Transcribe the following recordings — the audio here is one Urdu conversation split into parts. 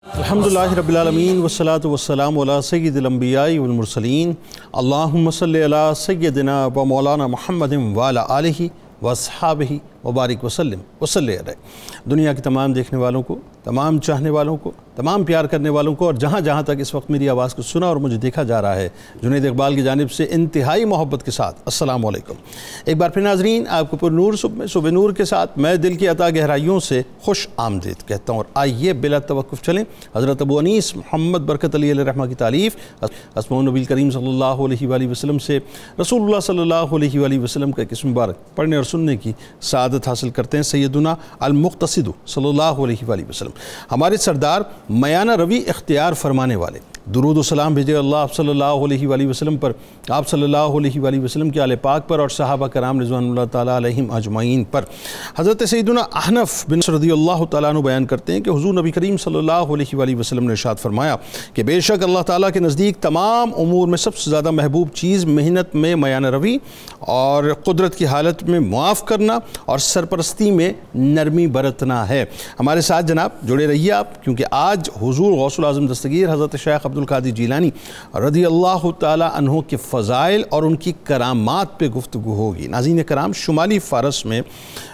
الحمدللہ رب العالمین والصلاة والسلام علی سید الانبیاء والمرسلین اللہم صلی علی سیدنا و مولانا محمد وعلی آلہ واصحابہ وبارک وسلم وصلی علیہ۔ دنیا کے تمام دیکھنے والوں کو، تمام چاہنے والوں کو، تمام پیار کرنے والوں کو اور جہاں جہاں تک اس وقت میری آواز کو سنا اور مجھے دیکھا جا رہا ہے، جنید اقبال کی جانب سے انتہائی محبت کے ساتھ السلام علیکم۔ ایک بار پھر ناظرین، آپ کو پر نور صبح نور کے ساتھ میں دل کی عطا گہرائیوں سے خوش آمدید کہتا ہوں، اور آئیے بلا توقف چلیں حضرت ابو انیس محمد برکت علی علیہ رحمہ کی تالیف اسماء النبی کریم صلی اللہ علیہ وآلہ وسلم سے رسول اللہ صلی اللہ علیہ وآلہ وسلم کا ایک مبارک پڑھنے اور سننے کی سعادت حاصل کرتے ہیں۔ سیدنا المقتصد صلی اللہ علیہ وآلہ وسلم، ہمارے سردار میانہ روی اختیار فرمانے والے، درود و سلام بھیجے اللہ آپ صلی اللہ علیہ وآلہ وسلم پر، آپ صلی اللہ علیہ وآلہ وسلم کے آل پاک پر اور صحابہ کرام رضوان اللہ تعالیٰ علیہم اجمعین پر۔ حضرت سیدنا احنف بن رضی اللہ تعالیٰ عنہ بیان کرتے ہیں کہ حضور نبی کریم صلی اللہ علیہ وآلہ وسلم نے ارشاد فرمایا کہ بے شک اللہ تعالیٰ کے نزدیک تمام امور میں سب سے زیادہ محبوب چیز محنت میں میانہ روی اور قدرت کی حالت میں معاف کرنا اور سرپرستی میں نرمی برتنا ہے۔ ہمارے ساتھ جناب جڑے رہیے آپ، کیونکہ آج حضور غوث العظم دستگیر حضرت شیخ عبد القادر جیلانی رضی اللہ تعالیٰ عنہ کے فضائل اور ان کی کرامات پہ گفتگو ہوگی۔ ناظرین کرام، شمالی فارس میں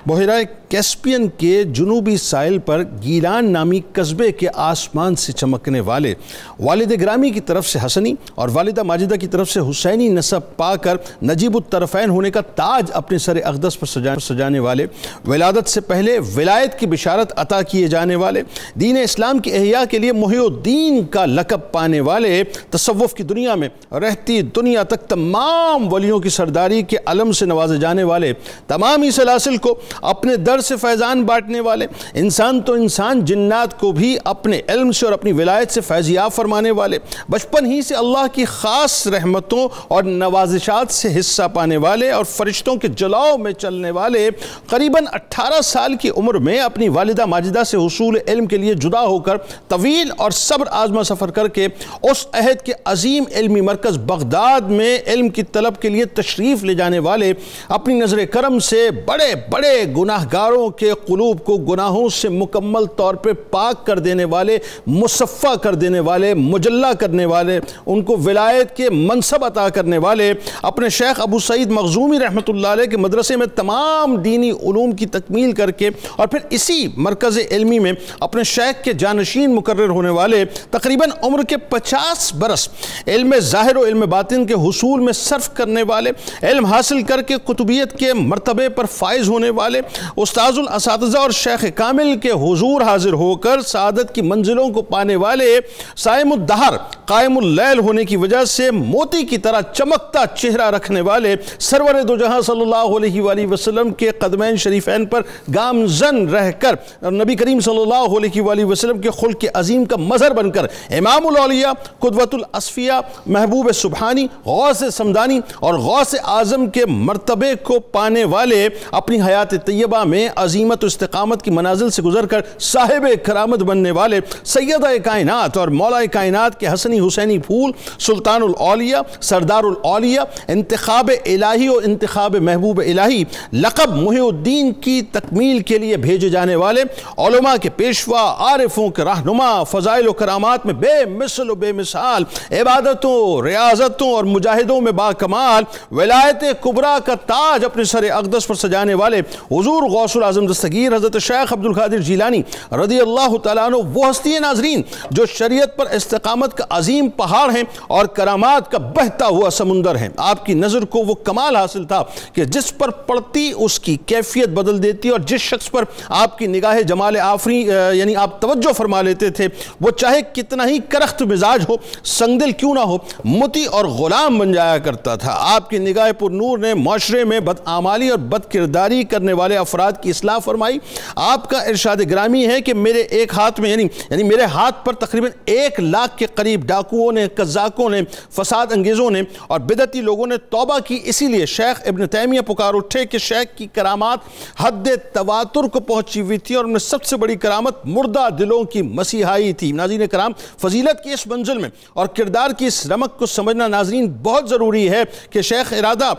بحیرہ کیسپین کے جنوبی ساحل پر گیلان نامی قصبے کے آسمان سے چمکنے والے والد گرامی کی طرف سے حسنی اور والدہ ماجدہ کی طرف سے حسینی نسب پا کر نجیب الطرفین ہونے کا تاج اپنے سر اقدس پر سجانے والے، ولادت سے پہلے ولایت کی بشارت عطا کیے جانے والے، دین اسلام کی احیاء کے لیے محی الدین کا لقب پانے والے، تصوف کی دنیا میں رہتی دنیا تک تمام ولیوں کی سرداری کے علم سے نوازے جانے والے، تمامی سلاسل کو اپنے در سے فیضان بانٹنے والے، انسان تو انسان جنات کو بھی اپنے علم سے اور اپنی ولایت سے فیضیاب فرمانے والے، بچپن ہی سے اللہ کی خاص رحمتوں اور نوازشات سے حصہ پانے والے اور فرشتوں کے جلاؤ میں چلنے والے، قریباً 18 سال کی عمر میں اپنی والدہ ماجدہ سے حصول علم کے لیے جدا ہو کر طویل اور صبر آزما سفر کر کے اس عہد کے عظیم علمی مرکز بغداد میں علم کی طلب کے لیے تشریف لے جانے والے، اپنی نظر کرم سے بڑے بڑے گناہگاروں کے قلوب کو گناہوں سے مکمل طور پہ پاک کر دینے والے، مصفہ کر دینے والے، مجلہ کرنے والے، ان کو ولایت کے منصب عطا کرنے والے، اپنے شیخ ابو سعید مخزومی رحمۃ اللہ علیہ کے مدرسے میں تمام دینی علوم کی تکمیل کر کے اور پھر اسی مرکز علمی میں اپنے شیخ کے جانشین مقرر ہونے والے، تقریباً عمر کے 50 برس علم ظاہر و علم باطن کے حصول میں صرف کرنے والے، علم حاصل کر کے قطبیت کے مرتبے پر فائز ہونے والے، استاذ الاساتذہ اور شیخ کامل کے حضور حاضر ہو کر سعادت کی منزلوں کو پانے والے، صائم الدہر قائم اللیل ہونے کی وجہ سے موتی کی طرح چمکتا چہرہ رکھنے والے، سرور دو جہاں صلی اللہ علیہ وآلہ وسلم کے قدمین شریفین پر گامزن رہ کر نبی کریم صلی اللہ علیہ وآلہ وسلم کے خلق عظیم کا مظہر بن کر امام الاولیاء، قدوۃ الاسفیاء، محبوب سبحانی، غوث سمدانی اور غوث اعظم کے مرتبے کو پانے والے، اپنی حیات طیبہ میں عظیمت و استقامت کی منازل سے گزر کر صاحب کرامت بننے والے، سیدہ کائنات اور مولا کائنات کے حسنی حسینی پھول، سلطان الاولیاء، سردار الاولیاء، انتخاب الہی و انتخاب محبوب الہی، لقب محی الدین کی تکمیل کے لیے بھیجے جانے والے، علماء کے پیشوا، عارفوں کے رہنما، فضائل و کرامات میں بے مثل و بے مثال، عبادتوں، ریاضتوں اور مجاہدوں میں باکمال، ولایت کبریٰ کا تاج اپنے سر اقدس پر سجانے والے حضور غوث العظم دستگیر حضرت شیخ عبد القادر جیلانی رضی اللہ تعالیٰ عنہ، وہ ہستی ناظرین جو شریعت پر استقامت کا عظیم پہاڑ ہیں اور کرامات کا بہتا ہوا سمندر ہیں۔ آپ کی نظر کو وہ کمال حاصل تھا کہ جس پر پڑتی اس کی کیفیت بدل دیتی، اور جس شخص پر آپ کی نگاہ جمال آفری یعنی آپ توجہ فرما لیتے تھے، وہ چاہے کتنا ہی کرخت مزاج ہو، سنگدل کیوں نہ ہو، مطیع اور غلام بن جایا کرتا تھا۔ آپ کی نگاہ پر نور نے معاشرے میں بدعمالی اور بد کرداری کرنے والے افراد کی اصلاح فرمائی۔ آپ کا ارشاد گرامی ہے کہ میرے ایک ہاتھ میں یعنی میرے ہاتھ پر تقریباً 1 لاکھ کے قریب ڈاکوؤں نے، قزاقوں نے، فساد انگیزوں نے اور بدعتی لوگوں نے توبہ کی، اسی لیے شیخ ابن تیمیہ پکار اٹھے کہ شیخ کی کرامات کرامات حد تواتر کو پہنچی ہوئی تھی اور ان میں سب سے بڑی کرامت مردہ دلوں کی مسیحائی تھی۔ ناظرین کرام، فضیلت کی اس منزل میں اور کردار کی اس رمق کو سمجھنا ناظرین بہت ضروری ہے کہ شیخ ارادہ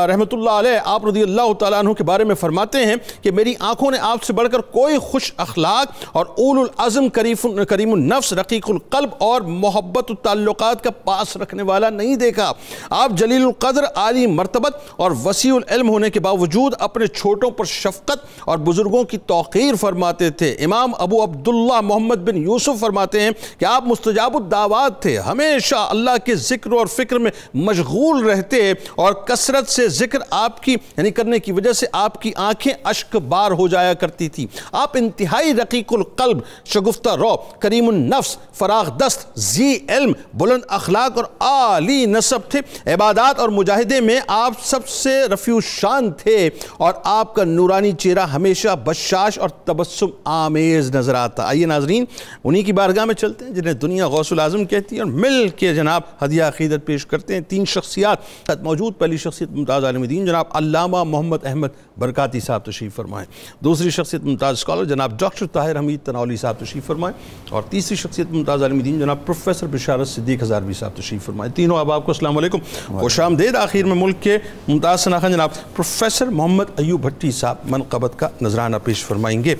رحمۃ اللہ علیہ آپ رضی اللہ تعالیٰ عنہ کے بارے میں فرماتے ہیں کہ میری آنکھوں نے آپ سے بڑھ کر کوئی خوش اخلاق اور اول العزم کریم النفس رقیق القلب اور محبت التعلقات کا پاس رکھنے والا نہیں دیکھا۔ آپ جلیل القدر، عالی مرتبت اور وسیع العلم ہونے کے باوجود اپنے چھوٹوں پر شفقت اور بزرگوں کی توقیر فرماتے تھے۔ امام ابو عبداللہ محمد بن یوسف فرماتے ہیں کہ آپ مستجاب الدعوات تھے، ہمیشہ اللہ کے ذکر اور فکر میں مشغول رہتے اور کثرت سے ذکر آپ کی کرنے کی وجہ سے آپ کی آنکھیں اشک بار ہو جایا کرتی تھی۔ آپ انتہائی رقیق القلب، شگفتہ رو، کریم النفس، فراغ دست، ذی علم، بلند اخلاق اور عالی نسب تھے۔ عبادات اور مجاہدے میں آپ سب سے رفیع الشان تھے اور آپ کا نورانی چہرہ ہمیشہ بشاش اور تبسم آمیز نظر آتا۔ آئیے ناظرین انہی کی بارگاہ میں چلتے ہیں جنہیں دنیا غوث العظم کہتی ہے اور مل کے جناب ہدیہ عقیدت پیش کرتے ہیں۔ 3 شخصیات موجود۔ پہلی شخصیت ممتاز عالم دین جناب علامہ محمد احمد برکاتی صاحب تشریف فرمائیں۔ دوسری شخصیت ممتاز اسکالر جناب ڈاکٹر طاہر حمید تناولی صاحب تشریف فرمائیں، اور تیسری شخصیت ممتاز عالم دین جناب پروفیسر بشارت صدیق ہزاروی صاحب تشریف فرمائیں۔ تینوں احباب کو السلام علیکم، خوش آمدید۔ آخر میں ملک کے ممتاز شناخت جناب پروفیسر محمد ایوب بھٹی صاحب منقبت کا نذرانہ پیش فرمائیں گے۔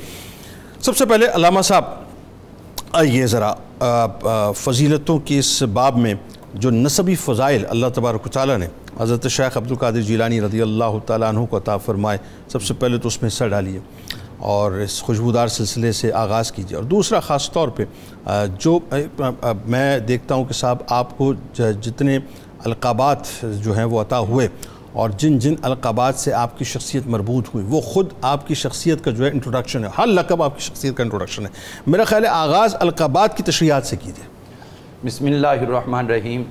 سب سے پہلے علامہ صاحب آئیے ذرا فضیلتوں کی اس باب میں جو نسبی فضائل اللہ تبارک و تعالیٰ نے حضرت شیخ عبد القادر جیلانی رضی اللہ تعالیٰ عنہ کو عطا فرمائے، سب سے پہلے تو اس میں حصہ ڈالیے اور اس خوشبودار سلسلے سے آغاز کیجیے۔ اور دوسرا خاص طور پہ جو میں دیکھتا ہوں کہ صاحب آپ کو جتنے القابات جو ہیں وہ عطا ہوئے اور جن جن القابات سے آپ کی شخصیت مربوط ہوئی وہ خود آپ کی شخصیت کا جو ہے انٹروڈکشن ہے، ہر لقب آپ کی شخصیت کا انٹروڈکشن ہے۔ میرا خیال ہے آغاز القابات کی تشریحات سے کیجیے۔ بسم اللہ الرحمن الرحیم۔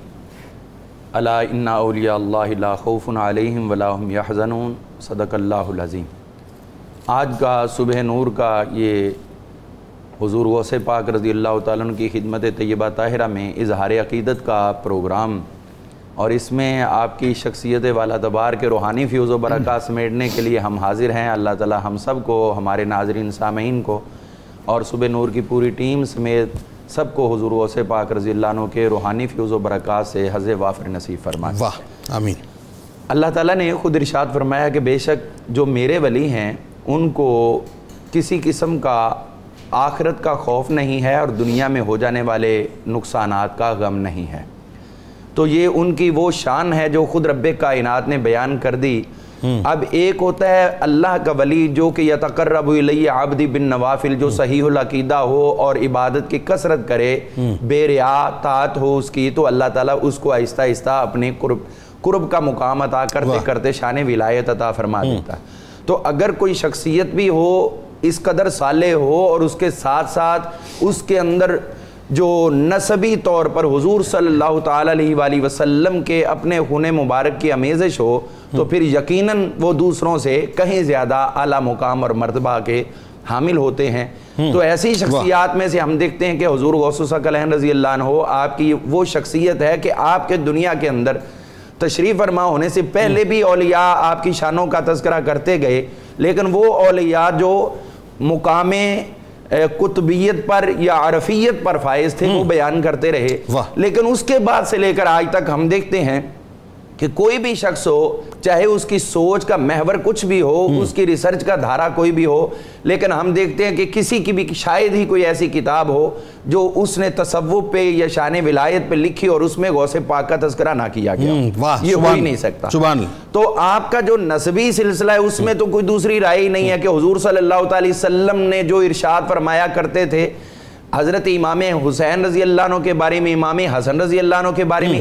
الا ان اولیاء اللہ لا خوف علیہم ولا هم یحزنون، صدق اللہ العظیم۔ آج کا صبح نور کا یہ حضور غوث پاک رضی اللہ تعالیٰ عنہ کی خدمت طیبہ طاہرہ میں اظہار عقیدت کا پروگرام، اور اس میں آپ کی شخصیت والا تبار کے روحانی فیوز و برکات سمیٹنے کے لیے ہم حاضر ہیں۔ اللہ تعالیٰ ہم سب کو، ہمارے ناظرین سامعین کو اور صبح نور کی پوری ٹیم سمیت سب کو حضور غوث پاک رضی اللہ عنہ کے روحانی فیوز و برکات سے حظ وافر نصیب فرمائے۔ واہ آمین۔ اللہ تعالیٰ نے خود ارشاد فرمایا کہ بے شک جو میرے ولی ہیں ان کو کسی قسم کا آخرت کا خوف نہیں ہے اور دنیا میں ہو جانے والے نقصانات کا غم نہیں ہے۔ تو یہ ان کی وہ شان ہے جو خود رب کائنات نے بیان کر دی۔ اب ایک ہوتا ہے اللہ کا ولی جو کہ یتقرب الی عبدی بالنوافل، جو صحیح العقیدہ ہو اور عبادت کی کثرت کرے، بے ریا طاعت ہو اس کی، تو اللہ تعالیٰ اس کو آہستہ آہستہ اپنے قرب کا مقام عطا کرتے کرتے شان ولایت عطا فرما دیتا ہے۔ تو اگر کوئی شخصیت بھی ہو اس قدر صالح ہو اور اس کے ساتھ ساتھ اس کے اندر جو نسبی طور پر حضور صلی اللہ تعالیٰ علیہ وآلہ وسلم کے اپنے خون مبارک کی آمیزش ہو، تو پھر یقیناً وہ دوسروں سے کہیں زیادہ اعلیٰ مقام اور مرتبہ کے حامل ہوتے ہیں۔ تو ایسی شخصیات میں سے ہم دیکھتے ہیں کہ حضور غوث ثقلین رضی اللہ عنہ آپ کی وہ شخصیت ہے کہ آپ کے دنیا کے اندر تشریف فرما ہونے سے پہلے بھی اولیاء آپ کی شانوں کا تذکرہ کرتے گئے، لیکن وہ اولیاء جو مقام قطبیت پر یا عرفیت پر فائز تھے وہ بیان کرتے رہے۔ لیکن اس کے بعد سے لے کر آج تک ہم دیکھتے ہیں کہ کوئی بھی شخص ہو، چاہے اس کی سوچ کا محور کچھ بھی ہو، اس کی ریسرچ کا دھارا کوئی بھی ہو، لیکن ہم دیکھتے ہیں کہ کسی کی بھی شاید ہی کوئی ایسی کتاب ہو جو اس نے تصوف پہ یا شان ولایت پہ لکھی اور اس میں غوث پاک کا تذکرہ نہ کیا گیا، یہ ہو ہی نہیں سکتا۔ تو آپ کا جو نسبی سلسلہ ہے اس میں تو کوئی دوسری رائے ہی نہیں ہے کہ حضور صلی اللہ علیہ وسلم نے جو ارشاد فرمایا کرتے تھے حضرت امام حسین رضی اللہ عنہ کے بارے میں، امام حسن رضی اللہ عنہ کے بارے میں،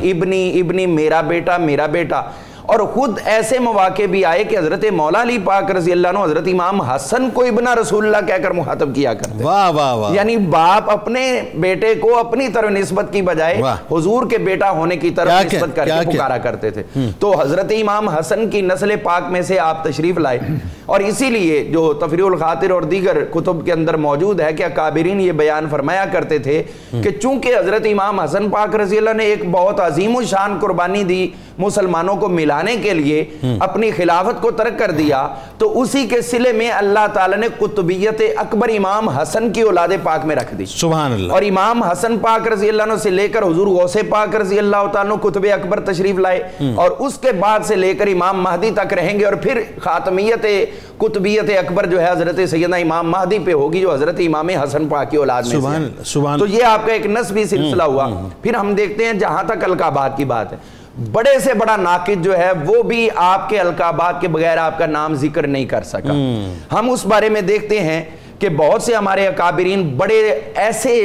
ابنی میرا بیٹا میرا بیٹا، اور خود ایسے مواقع بھی آئے کہ حضرت مولا علی پاک رضی اللہ عنہ حضرت امام حسن کو ابن رسول اللہ کہہ کر مخاطب کیا کرتے ہیں۔ یعنی باپ اپنے بیٹے کو اپنی طرف نسبت کی بجائے حضور کے بیٹا ہونے کی طرف نسبت کر کے پکارا کرتے تھے۔ تو حضرت امام حسن کی نسل پاک میں سے آپ تشریف لائے، اور اسی لیے جو تفریح الخاطر اور دیگر کتب کے اندر موجود ہے کہ اکابرین یہ بیان فرمایا کرتے تھے کہ چونکہ حضرت امام حسن پاک رضی اللہ نے ایک بہت عظیم الشان قربانی دی مسلمانوں کو ملانے کے لیے اپنی خلافت کو ترک کر دیا، تو اسی کے صلے میں اللہ تعالیٰ نے قطبیت اکبر امام حسن کی اولاد پاک میں رکھ دی. سبحان اللہ. اور امام حسن پاک رضی اللہ عنہ سے لے کر حضور غوث پاک رضی اللہ تعالیٰ عنہ قطب اکبر تشریف لائے، اور اس کے بعد سے لے کر امام مہدی تک رہیں گے، اور پھر خاتمیت قطبیت اکبر جو ہے حضرت سیدنا امام مہدی پہ ہوگی جو حضرت امام حسن پاک کی اولاد میں سے. تو یہ آپ کا ایک نسبی سلسلہ ہوا. پھر ہم دیکھتے ہیں جہاں تک القابات کی بات ہے، بڑے سے بڑا ناقد جو ہے وہ بھی آپ کے القابات کے بغیر آپ کا نام ذکر نہیں کر سکا. ہم اس بارے میں دیکھتے ہیں کہ بہت سے ہمارے اکابرین بڑے ایسے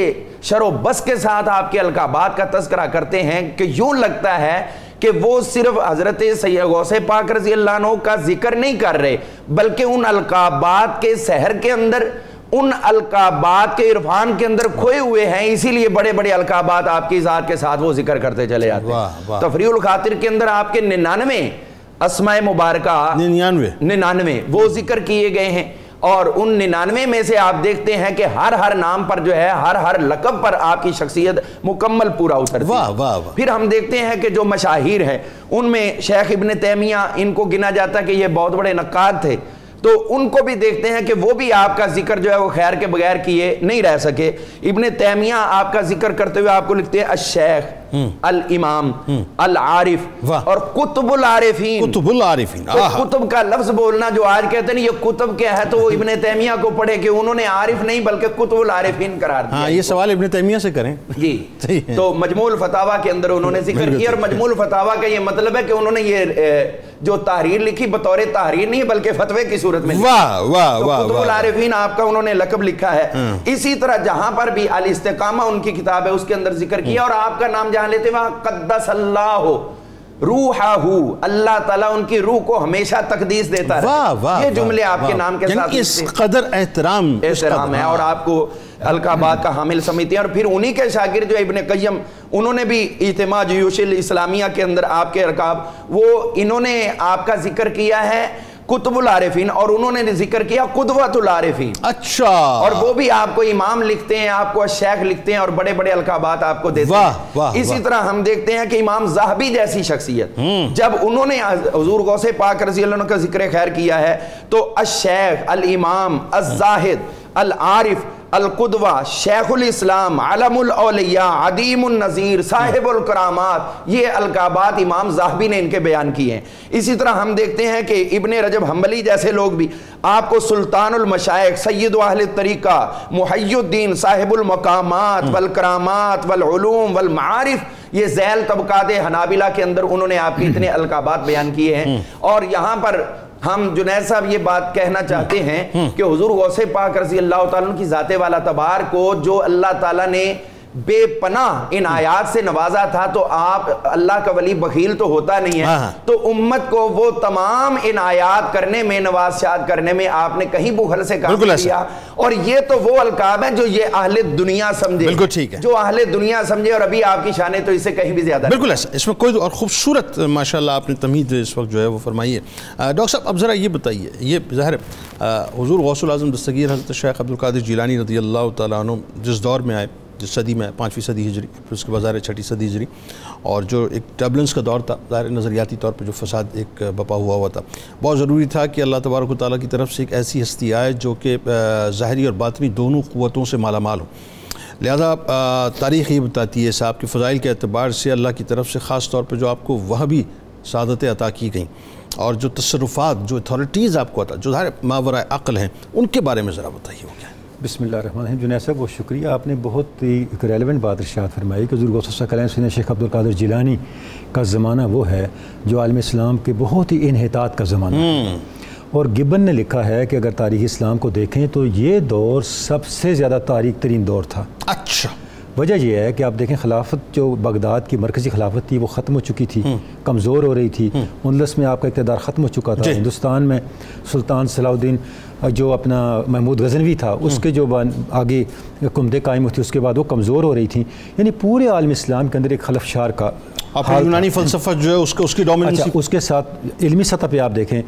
شر و بس کے ساتھ آپ کے القابات کا تذکرہ کرتے ہیں کہ یوں لگتا ہے کہ وہ صرف حضرت سید غوث پاک رضی اللہ عنہ کا ذکر نہیں کر رہے، بلکہ ان القابات کے سحر کے اندر، ان القابات کے عرفان کے اندر کھوئے ہوئے ہیں، اسی لیے بڑے بڑے القابات آپ کی ذات کے ساتھ وہ ذکر کرتے چلے جاتے ہیں. تفریح الخاطر کے اندر آپ کے 99 اسماء مبارکہ 99 وہ ذکر کیے گئے ہیں، اور ان 99 میں سے آپ دیکھتے ہیں کہ ہر نام پر جو ہے ہر لقب پر آپ کی شخصیت مکمل پورا اترتی ہے. پھر ہم دیکھتے ہیں کہ جو مشاہیر ہیں ان میں شیخ ابن تیمیہ، ان کو گنا جاتا ہے کہ یہ بہت بڑے نقاد تھے، تو ان کو بھی دیکھتے ہیں کہ وہ بھی آپ کا ذکر جو ہے وہ خیر کے بغیر کیے نہیں رہ سکے. ابن تیمیہ آپ کا ذکر کرتے ہوئے آپ کو لکھتے ہیں الشیخ، الامام، العارف اور قطب العارفین. قطب کا لفظ بولنا جو آج کہتے ہیں یہ قطب کیا ہے، تو وہ ابن تیمیہ کو پڑھے کہ انہوں نے عارف نہیں بلکہ قطب العارفین قرار دیا. یہ سوال ابن تیمیہ سے کریں جی. تو مجموع الفتاوی کے اندر انہوں نے ذکر کیا، اور مجموع الفتاوی کا یہ مطلب ہے کہ انہوں نے یہ جو تحریر لکھی بطور تحریر نہیں بلکہ فتوے کی صورت میں. قطب العارفین آپ کا انہوں نے لقب لکھا ہے. اسی طرح جہاں پر بھی الاستقامہ ان کی کتاب ہے اس کے اندر ذکر کیا، اور آپ کا نام جہاں لیتے وہاں قدس اللہ روحہ، اللہ تعالیٰ ان کی روح کو ہمیشہ تقدیس دیتا ہے. یہ جملے آپ کے نام کے ساتھ اس قدر احترام ہے، اور آپ کو القابات کا حامل سمجھتے ہیں. اور پھر انہی کے شاگرد جو ابن قیم، انہوں نے بھی اجتماع جیوش الاسلامیہ کے اندر آپ کے القاب، وہ انہوں نے آپ کا ذکر کیا ہے قطب العارفین، اور انہوں نے ذکر کیا قدوۃ العارفین. اچھا. اور وہ بھی آپ کو امام لکھتے ہیں، آپ کو شیخ لکھتے ہیں، اور بڑے بڑے القابات آپ کو دیتے ہیں. اسی طرح ہم دیکھتے ہیں کہ امام ذہبی جیسی شخصیت جب انہوں نے حضور غوث پاک رضی اللہ عنہ کا ذکر خیر کیا ہے تو الشیخ، الامام، الزاہد، العارف، القدوہ، شیخ الاسلام، علم الاولیاء، عدیم النظیر، صاحب الکرامات، یہ القابات امام ذہبی نے ان کے بیان کیے ہیں. اسی طرح ہم دیکھتے ہیں کہ ابن رجب حنبلی جیسے لوگ بھی آپ کو سلطان المشائخ، سید اہل الطریقہ، محی الدین، صاحب المقامات والکرامات والعلوم والمعارف، یہ ذیل طبقات حنابلہ کے اندر انہوں نے آپ کے اتنے القابات بیان کیے ہیں. اور یہاں پر ہم جنید صاحب یہ بات کہنا چاہتے ہیں کہ حضور غوث پاک رضی اللہ تعالیٰ کی ذات والا تبار کو جو اللہ تعالیٰ نے بے پناہ ان آیات سے نوازا تھا، تو آپ اللہ کا ولی بخیل تو ہوتا نہیں ہے، تو امت کو وہ تمام ان آیات کرنے میں، نوازشات کرنے میں آپ نے کہیں بخل سے کام کیا. اور یہ تو وہ القاب ہیں جو یہ اہل دنیا سمجھے، بالکل ٹھیک ہے، جو اہل دنیا سمجھے، اور ابھی آپ کی شانیں تو اس سے کہیں بھی زیادہ. بالکل ایسا، اس میں کوئی اور خوبصورت ماشاءاللہ آپ نے تمہید اس وقت جو ہے وہ فرمائی ہے. ڈاکٹر صاحب اب ذرا یہ بتائیے، یہ ظاہر حضور غوث العظم دستگیر حضرت شیخ عبدالقادر جیلانی رضی اللہ تعالیٰ عنہ جس دور میں آئے، جس صدی میں 5ویں صدی ہجری، پھر اس کے بعد 6ٹھی صدی ہجری، اور جو ایک ٹربلنس کا دور تھا، ظاہر نظریاتی طور پہ جو فساد ایک بپا ہوا تھا، بہت ضروری تھا کہ اللہ تبارک و تعالیٰ کی طرف سے ایک ایسی ہستی آئے جو کہ ظاہری اور باطنی دونوں قوتوں سے مالا مال ہو. لہذا تاریخ یہ بتاتی ہے صاحب کے فضائل کے اعتبار سے اللہ کی طرف سے خاص طور پہ جو آپ کو وہ بھی سعادتیں عطا کی گئیں، اور جو تصرفات، جو اتھارٹیز آپ کو عطا، جو ظاہر ماورائے عقل ہیں، ان کے بارے میں ذرا بتائیے وہ کیا ہے. بسم اللہ الرحمن الرحیم. جنید صاحب بہت شکریہ، آپ نے بہت ہی ایک ریلیونٹ بات ارشاد فرمائی کہ حضور غوث الثقلین سیدنا شیخ عبدالقادر جیلانی کا زمانہ وہ ہے جو عالم اسلام کے بہت ہی انحطاط کا زمانہ ہے. اور گبن نے لکھا ہے کہ اگر تاریخ اسلام کو دیکھیں تو یہ دور سب سے زیادہ تاریک ترین دور تھا. اچھا. وجہ یہ ہے کہ آپ دیکھیں خلافت جو بغداد کی مرکزی خلافت تھی وہ ختم ہو چکی تھی، کمزور ہو رہی تھی. اندلس میں آپ کا اقتدار ختم ہو چکا تھا. ہندوستان میں سلطان صلاح الدین جو اپنا محمود غزنوی تھا، اس کے جو آگے حکومتیں قائم ہوئی تھی اس کے بعد وہ کمزور ہو رہی تھیں. یعنی پورے عالم اسلام کے اندر ایک خلفشار کا یونانی فلسفہ جو ہے اس کی ڈومیننس. اس کے ساتھ علمی سطح پہ آپ دیکھیں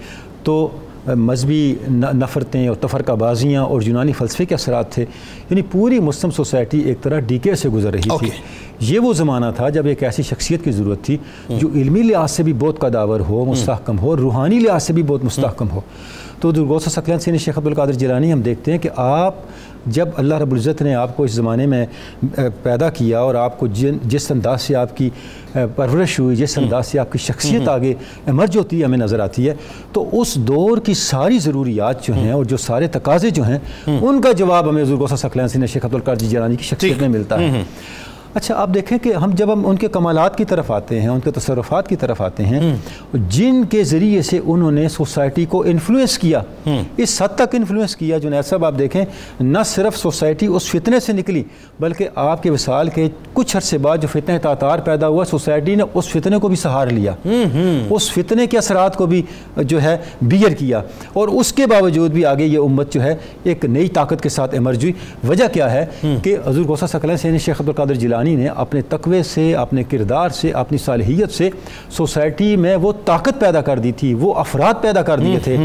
تو مذہبی نفرتیں اور تفرقہ بازیاں اور یونانی فلسفے کے اثرات تھے، یعنی پوری مسلم سوسائٹی ایک طرح ڈیکے سے گزر رہی تھی۔ یہ وہ زمانہ تھا جب ایک ایسی شخصیت کی ضرورت تھی جو علمی لحاظ سے بھی بہت قداور ہو، مستحکم ہو، اور روحانی لحاظ سے بھی بہت مستحکم ہو۔ تو غوث ثقلین سید شیخ عبدالقادر جیلانی ہم دیکھتے ہیں کہ آپ جب اللہ رب العزت نے آپ کو اس زمانے میں پیدا کیا اور آپ کو جس انداز سے آپ کی پرورش ہوئی، جس انداز سے آپ کی شخصیت آگے ایمرج ہوتی ہے ہمیں نظر آتی ہے، تو اس دور کی ساری ضروریات جو ہیں اور جو سارے تقاضے جو ہیں ان کا جواب ہمیں حضور غوث ثقلین سید شیخ عبدالقادر جیلانی کی شخصیت میں ملتا ہے۔ اچھا آپ دیکھیں کہ جب ہم ان کے کمالات کی طرف آتے ہیں، ان کے تصرفات کی طرف آتے ہیں، جن کے ذریعے سے انہوں نے سوسائٹی کو انفلوئنس کیا، اس حد تک انفلوئنس کیا جنید صاحب آپ دیکھیں نہ صرف سوسائٹی اس فتنے سے نکلی بلکہ آپ کے وصال کے کچھ عرصے بعد جو فتنہ تاتار پیدا ہوا، سوسائٹی نے اس فتنے کو بھی سہار لیا، اس فتنے کے اثرات کو بھی جو ہے بیئر کیا، اور اس کے باوجود بھی آگے یہ امت جو ہے ایک نئی طاقت کے ساتھ ایمرج ہوئی۔ وجہ کیا ہے کہ حضور غوث ثقلین سید شیخ عبدالقادر جیلانی نے اپنے تقوی سے، اپنے کردار سے، اپنی صالحیت سے سوسائٹی میں وہ طاقت پیدا کر دی تھی، وہ افراد پیدا کر دیے تھے۔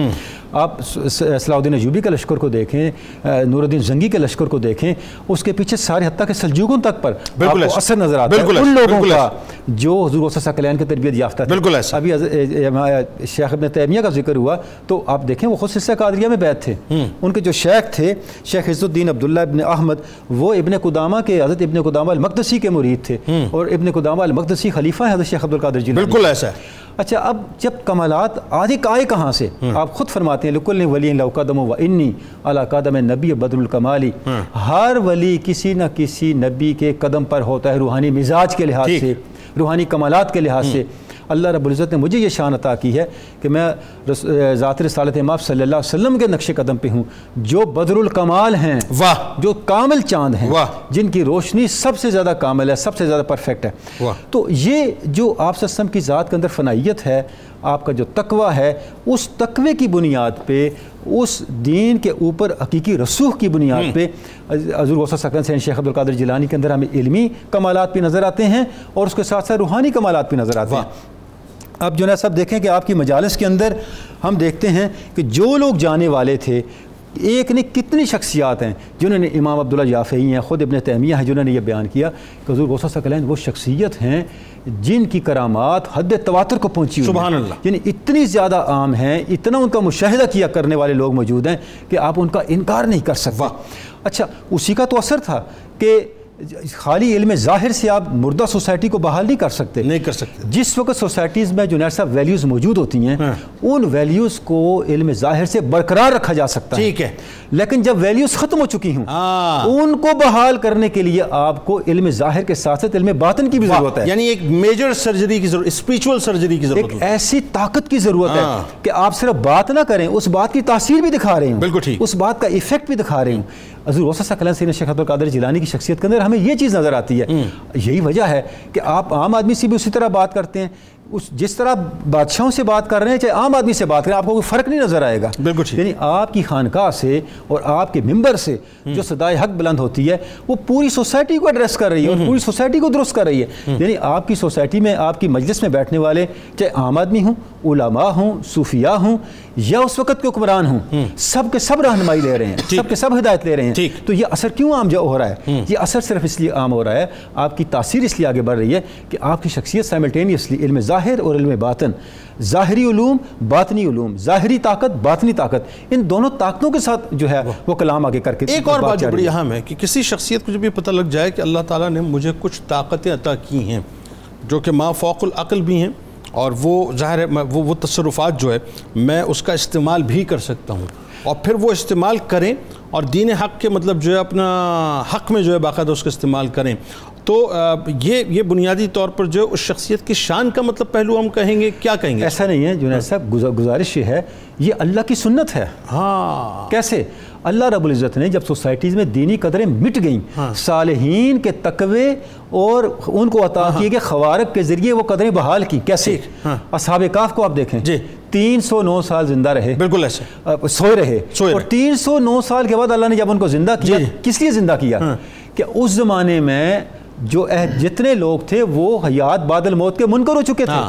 آپ صلاح الدین ایوبی کے لشکر کو دیکھیں، نور الدین زنگی کے لشکر کو دیکھیں، اس کے پیچھے سارے حتیٰ کہ سلجوقوں تک پر آپ کو اثر نظر آتا ہے ان لوگوں کا جو حضور غوث ثقلین کی تربیت یافتہ تھے۔ ابھی شیخ ابن تیمیہ کا ذکر ہوا تو آپ دیکھیں وہ خود سلسلہ قادریہ میں بیعت تھے، ان کے جو شیخ تھے شیخ عز الدین عبداللہ ابن احمد، وہ ابن قدامہ کے حضرت ابن قدامہ المقدسی کے مرید تھے، اور ابن قدامہ المقدسی خلیفہ ہیں حضرت شیخ عبدالقادر جیلانی۔ بالکل ایسا ہے۔ اچھا اب جب کمالات آئے کہاں سے؟ آپ خود فرماتے ہیں لکل ولی لو قدم و انی علی قدم نبی بدر الکمالی، ہر ولی کسی نہ کسی نبی کے قدم پر ہوتا ہے، روحانی مزاج کے لحاظ سے، روحانی کمالات کے لحاظ سے۔ اللہ رب العزت نے مجھے یہ شان عطا کی ہے کہ میں ذات رسالت مآب صلی اللہ علیہ وسلم کے نقش قدم پہ ہوں، جو بدر الکمال ہیں، جو کامل چاند ہیں، جن کی روشنی سب سے زیادہ کامل ہے، سب سے زیادہ پرفیکٹ ہے۔ تو یہ جو آپ صلی اللہ علیہ وسلم کی ذات کے اندر فنائیت ہے، آپ کا جو تقوی ہے، اس تقوی کی بنیاد پہ، اس دین کے اوپر حقیقی رسوخ کی بنیاد پہ حضور غوث ثقلین سید شیخ عبدالقادر جیلانی کے اندر ہمیں علمی کمالات بھی نظر آتے ہیں اور اس کے ساتھ ساتھ روحانی کمالات بھی نظر آتے ہیں۔ اب جنید صاحب دیکھیں کہ آپ کی مجالس کے اندر ہم دیکھتے ہیں کہ جو لوگ جانے والے تھے، ایک نے کتنی شخصیات ہیں جنہوں نے، امام عبداللہ یافعی ہیں، خود ابن تیمیہ ہیں جنہوں نے یہ بیان کیا کہ حضور غوث ثقلین وہ شخصیت ہیں جن کی کرامات حد تواتر کو پہنچی ہوئی، سبحان اللہ، یعنی اتنی زیادہ عام ہیں، اتنا ان کا مشاہدہ کیا کرنے والے لوگ موجود ہیں کہ آپ ان کا انکار نہیں کر سکتے۔ اچھا اسی کا تو اثر تھا کہ خالی علم ظاہر سے آپ مردہ سوسائٹی کو بحال نہیں کر سکتے، جس وقت سوسائٹیز میں جنید صاحب ویلیوز موجود ہوتی ہیں ان ویلیوز کو علم ظاہر سے برقرار رکھا جا سکتا ہے، ٹھیک ہے، لیکن جب ویلیوز ختم ہو چکی ہوں ان کو بحال کرنے کے لیے آپ کو علم ظاہر کے ساتھ ساتھ علم باطن کی بھی ضرورت ہے، یعنی ایک میجر سرجری کی ضرورت، اسپریچول سرجری کی ضرورت، ایک ایسی طاقت کی ضرورت ہے کہ آپ صرف بات نہ کریں، اس بات کی تاثیر بھی دکھا رہے ہوں، بالکل ٹھیک، اس بات کا ایفیکٹ بھی دکھا رہے ہوں۔ حضور غوث ثقلین سید شیخ عبدالقادر جیلانی کی شخصیت کے اندر ہمیں یہ چیز نظر آتی ہے، یہی وجہ ہے کہ آپ عام آدمی سے بھی اسی طرح بات کرتے ہیں، جس طرح بادشاہوں سے بات کر رہے ہیں چاہے عام آدمی سے بات کریں، آپ کو کوئی فرق نہیں نظر آئے گا، بالکل، یعنی آپ کی خانقاہ سے اور آپ کے ممبر سے جو صدائے حق بلند ہوتی ہے وہ پوری سوسائٹی کو ایڈریس کر رہی ہے اور پوری سوسائٹی کو درست کر رہی ہے، یعنی آپ کی سوسائٹی میں، آپ کی مجلس میں بیٹھنے والے چاہے عام آدمی ہوں، علماء ہوں، صوفیاء ہوں یا اس وقت کے حکمران ہوں، سب کے سب رہنمائی لے رہے ہیں، سب کے سب ہدایت لے رہے ہیں، تو یہ اثر کیوں عام ہو رہا ہے؟ یہ اثر صرف اس لیے عام ہو رہا ہے، آپ کی تاثیر اس لیے آگے بڑھ رہی ہے کہ آپ کی شخصیت سائملٹینیسلی علم ظاہر اور علم باطن، ظاہری علوم، باطنی علوم، ظاہری طاقت، باطنی طاقت، ان دونوں طاقتوں کے ساتھ جو ہے وہ کلام آگے کر کے۔ ایک اور بات جو بڑی اہم ہے کہ کسی شخصیت کو جب یہ پتہ لگ جائے کہ اللہ تعالیٰ نے مجھے کچھ طاقتیں عطا کی ہیں جو کہ ما فوق العقل بھی ہیں، اور وہ ظاہر ہے وہ تصرفات جو ہے میں اس کا استعمال بھی کر سکتا ہوں، اور پھر وہ استعمال کریں اور دین حق کے مطلب جو ہے اپنا حق میں جو ہے باقاعدہ اس کا استعمال کریں، تو یہ بنیادی طور پر جو اس شخصیت کی شان کا مطلب پہلو ہم کہیں گے، کیا کہیں گے؟ ایسا نہیں ہے جنید صاحب، گزارش یہ ہے، یہ اللہ کی سنت ہے۔ ہاں کیسے؟ اللہ رب العزت نے جب سوسائٹیز میں دینی قدریں مٹ گئیں، صالحین کے تقوی اور ان کو عطا کیے گئے خوارق کے ذریعے وہ قدریں بحال کی۔ کیسے؟ اصحاب کہف کو آپ دیکھیں، 309 سال زندہ رہے، بالکل ایسے سوئے رہے، اور 309 سال کے بعد اللہ نے جب ان کو زندہ کیا، کس لیے زندہ کیا؟ کہ اس زمانے میں جو جتنے لوگ تھے وہ حیات بعد الموت کے منکر ہو چکے تھے،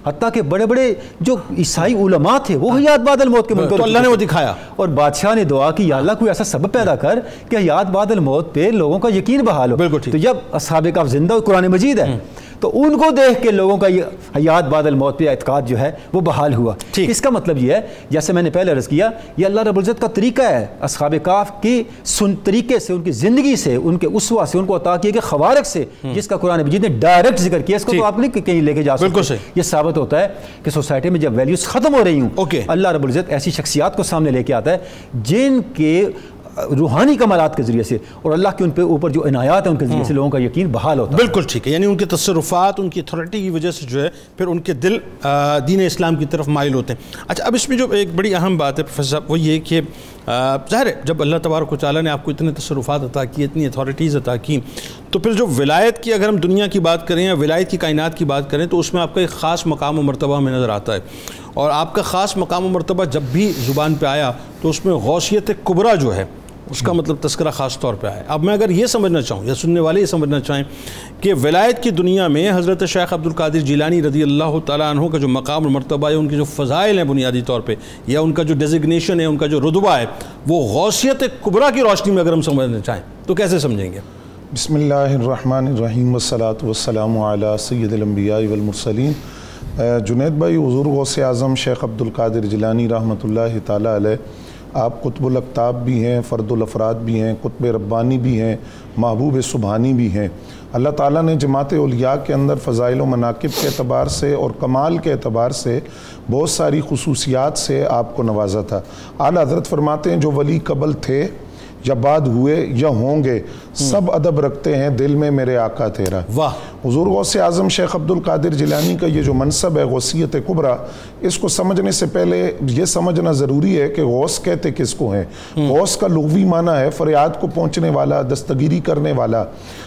حتیٰ کہ بڑے بڑے جو عیسائی علماء تھے وہ حیات بعد الموت کے منکر، تو اللہ نے وہ دکھایا، اور بادشاہ نے دعا کی یا اللہ کوئی ایسا سبب پیدا کر کہ حیات بعد الموت پہ لوگوں کا یقین بحال ہو۔ تو جب اصحاب کہف زندہ قرآن مجید ہے تو ان کو دیکھ کے لوگوں کا یہ حیات بعد الموت پہ اعتقاد جو ہے وہ بحال ہوا۔ اس کا مطلب یہ ہے، جیسے میں نے پہلے عرض کیا، یہ اللہ رب العزت کا طریقہ ہے اصحاب کہف کی طریقے سے، ان کی زندگی سے، ان کے اسوہ سے، ان کو عطا کیے گئے خوارق سے، جس کا قرآن مجید نے ڈائریکٹ ذکر کیا، اس کو تو آپ نہیں کہیں لے کے جا سکتے۔ یہ ثابت ہوتا ہے کہ سوسائٹی میں جب ویلیوز ختم ہو رہی ہوں، اللہ رب العزت ایسی شخصیات کو سامنے لے کے آتا ہے جن کے روحانی کمالات کے ذریعے سے اور اللہ کے ان پہ اوپر جو عنایات ہیں ان کے ذریعے سے لوگوں کا یقین بحال ہوتا ہے۔ بالکل ٹھیک ہے، یعنی ان کے تصرفات، ان کی اتھارٹی کی وجہ سے جو ہے پھر ان کے دل دین اسلام کی طرف مائل ہوتے ہیں۔ اچھا، اب اس میں جو ایک بڑی اہم بات ہے پروفیسر صاحب، وہ یہ کہ ظاہر ہے جب اللہ تبارک و تعالیٰ نے آپ کو اتنے تصرفات عطا کی، اتنی اتھارٹیز عطا کی، تو پھر جو ولایت کی اگر ہم دنیا کی بات کریں یا ولایت کی کائنات کی بات کریں تو اس میں آپ کا ایک خاص مقام و مرتبہ ہمیں نظر آتا ہے، اور آپ کا خاص مقام و مرتبہ جب بھی زبان پہ آیا تو اس میں غوثیت کبریٰ جو ہے اس کا مطلب تذکرہ خاص طور پہ آیا۔ اب میں اگر یہ سمجھنا چاہوں یا سننے والے یہ سمجھنا چاہیں کہ ولایت کی دنیا میں حضرت شیخ عبد القادر جیلانی رضی اللہ تعالیٰ عنہ کا جو مقام اور مرتبہ ہے، ان کی جو فضائل ہیں بنیادی طور پہ، یا ان کا جو ڈیزگنیشن ہے، ان کا جو رتبہ ہے، وہ غوثیت کبریٰ کی روشنی میں اگر ہم سمجھنا چاہیں تو کیسے سمجھیں گے؟ بسم اللہ الرحمن الرحیم والصلاة والسلام علی سید الانبیاء والمرسلین۔ جنید بھائی، حضور غوث اعظم شیخ عبد القادر جیلانی رحمۃ اللہ تعالیٰ علیہ، آپ قطب الاقطاب بھی ہیں، فرد الافراد بھی ہیں، قطب ربانی بھی ہیں، محبوب سبحانی بھی ہیں۔ اللہ تعالیٰ نے جماعت اولیاء کے اندر فضائل و مناقب کے اعتبار سے اور کمال کے اعتبار سے بہت ساری خصوصیات سے آپ کو نوازا تھا۔ اعلیٰ حضرت فرماتے ہیں جو ولی قبل تھے یا بعد ہوئے یا ہوں گے، سب ادب رکھتے ہیں دل میں میرے آقا تیرا۔ واہ! حضور غوث اعظم شیخ عبد القادر جیلانی کا یہ جو منصب ہے غوثیت کبریٰ، اس کو سمجھنے سے پہلے یہ سمجھنا ضروری ہے کہ غوث کہتے کس کو ہیں۔ غوث کا لغوی معنی ہے فریاد کو پہنچنے والا، دستگیری کرنے والا۔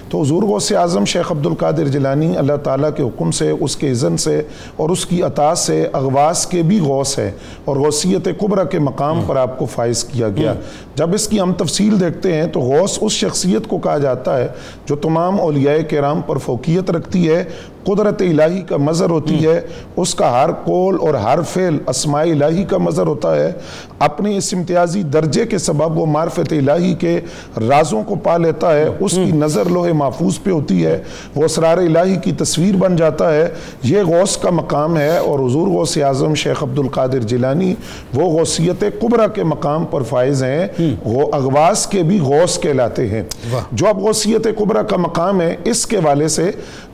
تو حضور غوث اعظم شیخ عبد القادر جیلانی اللہ تعالیٰ کے حکم سے، اس کے اذن سے اور اس کی عطا سے اغواث کے بھی غوث ہے، اور غوثیت کبریٰ کے مقام پر آپ کو فائز کیا گیا۔ جب اس کی ہم تفصیل دیکھتے ہیں تو غوث اس شخصیت کو کہا جاتا ہے جو تمام اولیاء کرام پر فوقیت رکھتی ہے، قدرت الہی کا مظہر ہوتی ہے، اس کا ہر قول اور ہر فعل اسماء الہی کا مظہر ہوتا ہے۔ اپنے اس امتیازی درجے کے سبب وہ معرفت الہی کے رازوں کو پا لیتا ہے، اس کی نظر لوح محفوظ پہ ہوتی ہے، وہ اسرار الہی کی تصویر بن جاتا ہے۔ یہ غوث کا مقام ہے، اور حضور غوث اعظم شیخ عبد القادر جیلانی وہ غوثیت کبریٰ کے مقام پر فائز ہیں، وہ اغواث کے بھی غوث کہلاتے ہیں۔ جو اب غوثیت کبریٰ کا مقام ہے، اس کے والے سے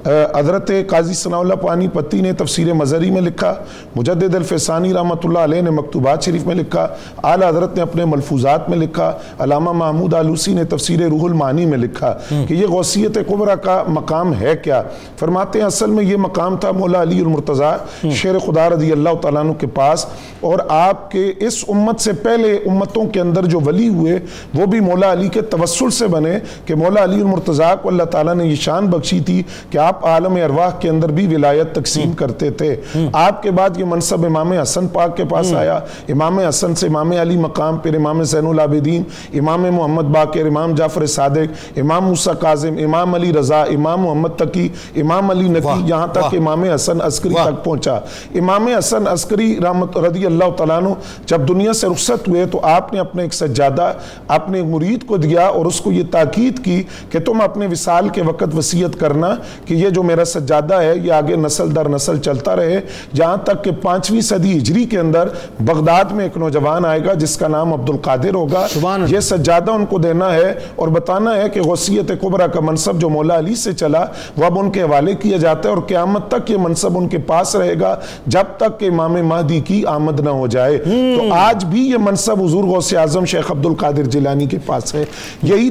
حضرت قاضی ثناء اللہ پانی پتی نے تفسیر مظہری میں لکھا، مجدد الفسانی رحمۃ اللہ علیہ نے مکتوبات شریف میں لکھا، اعلیٰ حضرت نے اپنے ملفوظات میں لکھا، علامہ محمود آلوسی نے تفسیر روح المعانی میں لکھا کہ یہ غوثیت کبریٰ کا مقام ہے کیا۔ فرماتے ہیں اصل میں یہ مقام تھا مولا علی المرتضیٰ شیر خدا رضی اللہ تعالیٰ عنہ کے پاس، اور آپ کے اس امت سے پہلے امتوں کے اندر جو ولی ہوئے وہ بھی مولا علی کے توسل سے بنے، کہ مولا علی المرتضیٰ کو اللہ تعالیٰ نے یہ شان بخشی تھی کہ آپ عالم ارواح کے اندر بھی ولایت تقسیم کرتے تھے۔ آپ کے بعد یہ منصب امام حسن پاک کے پاس آیا، امام حسن سے امام علی مقام، پھر امام زین العابدین، امام محمد باقر، امام جعفر صادق، امام موسیٰ کاظم، امام علی رضا، امام محمد تقی، امام علی نقی، یہاں تک کہ امام حسن عسکری تک پہنچا۔ امام حسن عسکری رضی اللہ تعالیٰ عنہ جب دنیا سے رخصت ہوئے تو آپ نے اپنے ایک سجادہ اپنے مرید کو دیا، اور اس کو یہ تاکید کی کہ تم اپنے وصال کے وقت وصیت کرنا کہ یہ جو میرا سجادہ ہے یہ آگے نسل در نسل چلتا رہے، جہاں تک کہ 5ویں صدی ہجری کے اندر بغداد میں ایک نوجوان آئے گا جس کا نام عبد القادر ہوگا۔ یہ سجادہ ان کو دینا ہے اور بتانا ہے کہ غوثیت کبریٰ کا منصب جو مولا علی سے چلا وہ اب ان کے حوالے کیا جاتا ہے، اور قیامت تک یہ منصب ان کے پاس رہے گا جب تک کہ امام مہدی کی آمد نہ ہو جائے۔ تو آج بھی یہ منصب حضور غوث اعظم شیخ عبد القادر جیلانی کے پاس ہے۔ یہی